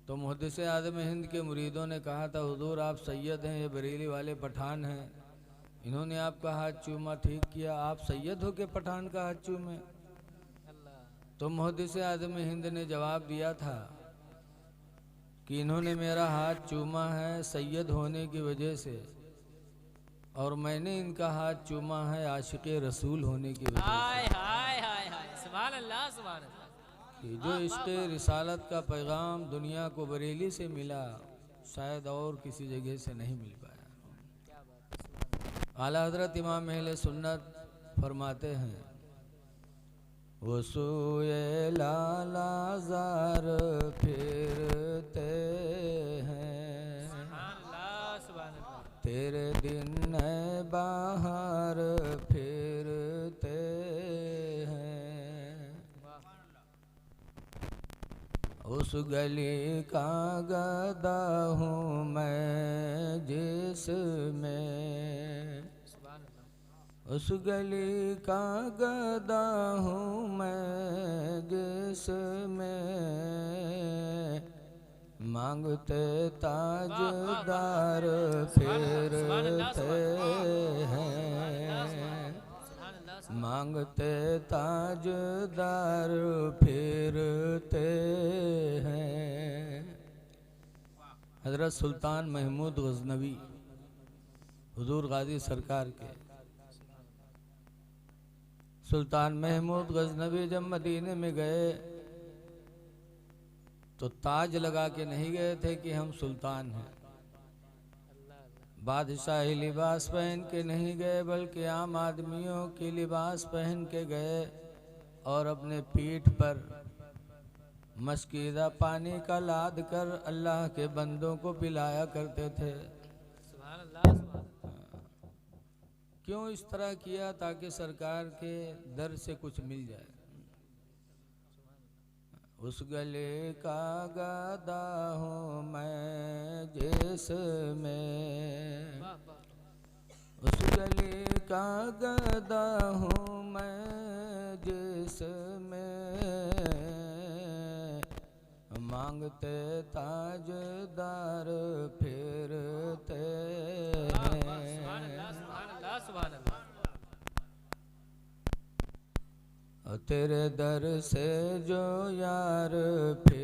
A: तो मुहद्दिस आज़म हिंद के मुरीदों ने कहा था, हुजूर आप सैयद हैं, ये बरेली वाले पठान हैं, इन्होंने आपका हाथ चूमा, ठीक किया, आप सैयद हो के पठान का हाथ चूमे। तो मुहद्दिस आज़म हिंद ने जवाब दिया था कि इन्होंने मेरा हाथ चूमा है सैयद होने की वजह से और मैंने इनका हाथ चूमा है आशिक़े रसूल होने की वजह
B: हाय हाय हाय हाय। सुभान अल्लाह सुभान अल्लाह।
A: से। जो इश्क़े रिसालत का पैगाम दुनिया को बरेली से मिला, शायद और किसी जगह से नहीं मिल पाया। आला हज़रत इमाम अहले सुन्नत फरमाते हैं, वो सूए लालाज़ार फिरते हैं, तेरे दिन बाहर फिरते हैं, उस गली का गदा हूँ मैं जिसमें, उस गली का गदा हूँ मैं जिसमें मांगते ताजदार फिरते हैं, मांगते ताजदार फिरते हैं। हज़रत सुल्तान महमूद गज़नवी हुजूर गाजी सरकार के सुल्तान महमूद गज़नवी जब मदीने में गए तो ताज लगा के नहीं गए थे कि हम सुल्तान हैं, बादशाही लिबास पहन के नहीं गए, बल्कि आम आदमियों की लिबास पहन के गए और अपने पीठ पर मस्कीदा पानी का लाद कर अल्लाह के बंदों को पिलाया करते थे। क्यों इस तरह किया? ताकि सरकार के दर से कुछ मिल जाए। उस गले का गदा हूँ मैं जिसमें, उस गले का गदा हूँ मैं जिसमें मांगते ताजदार फिरते
B: सुभान अल्लाह सुभान अल्लाह सुभान अल्लाह।
A: तेरे दर से जो यार फिर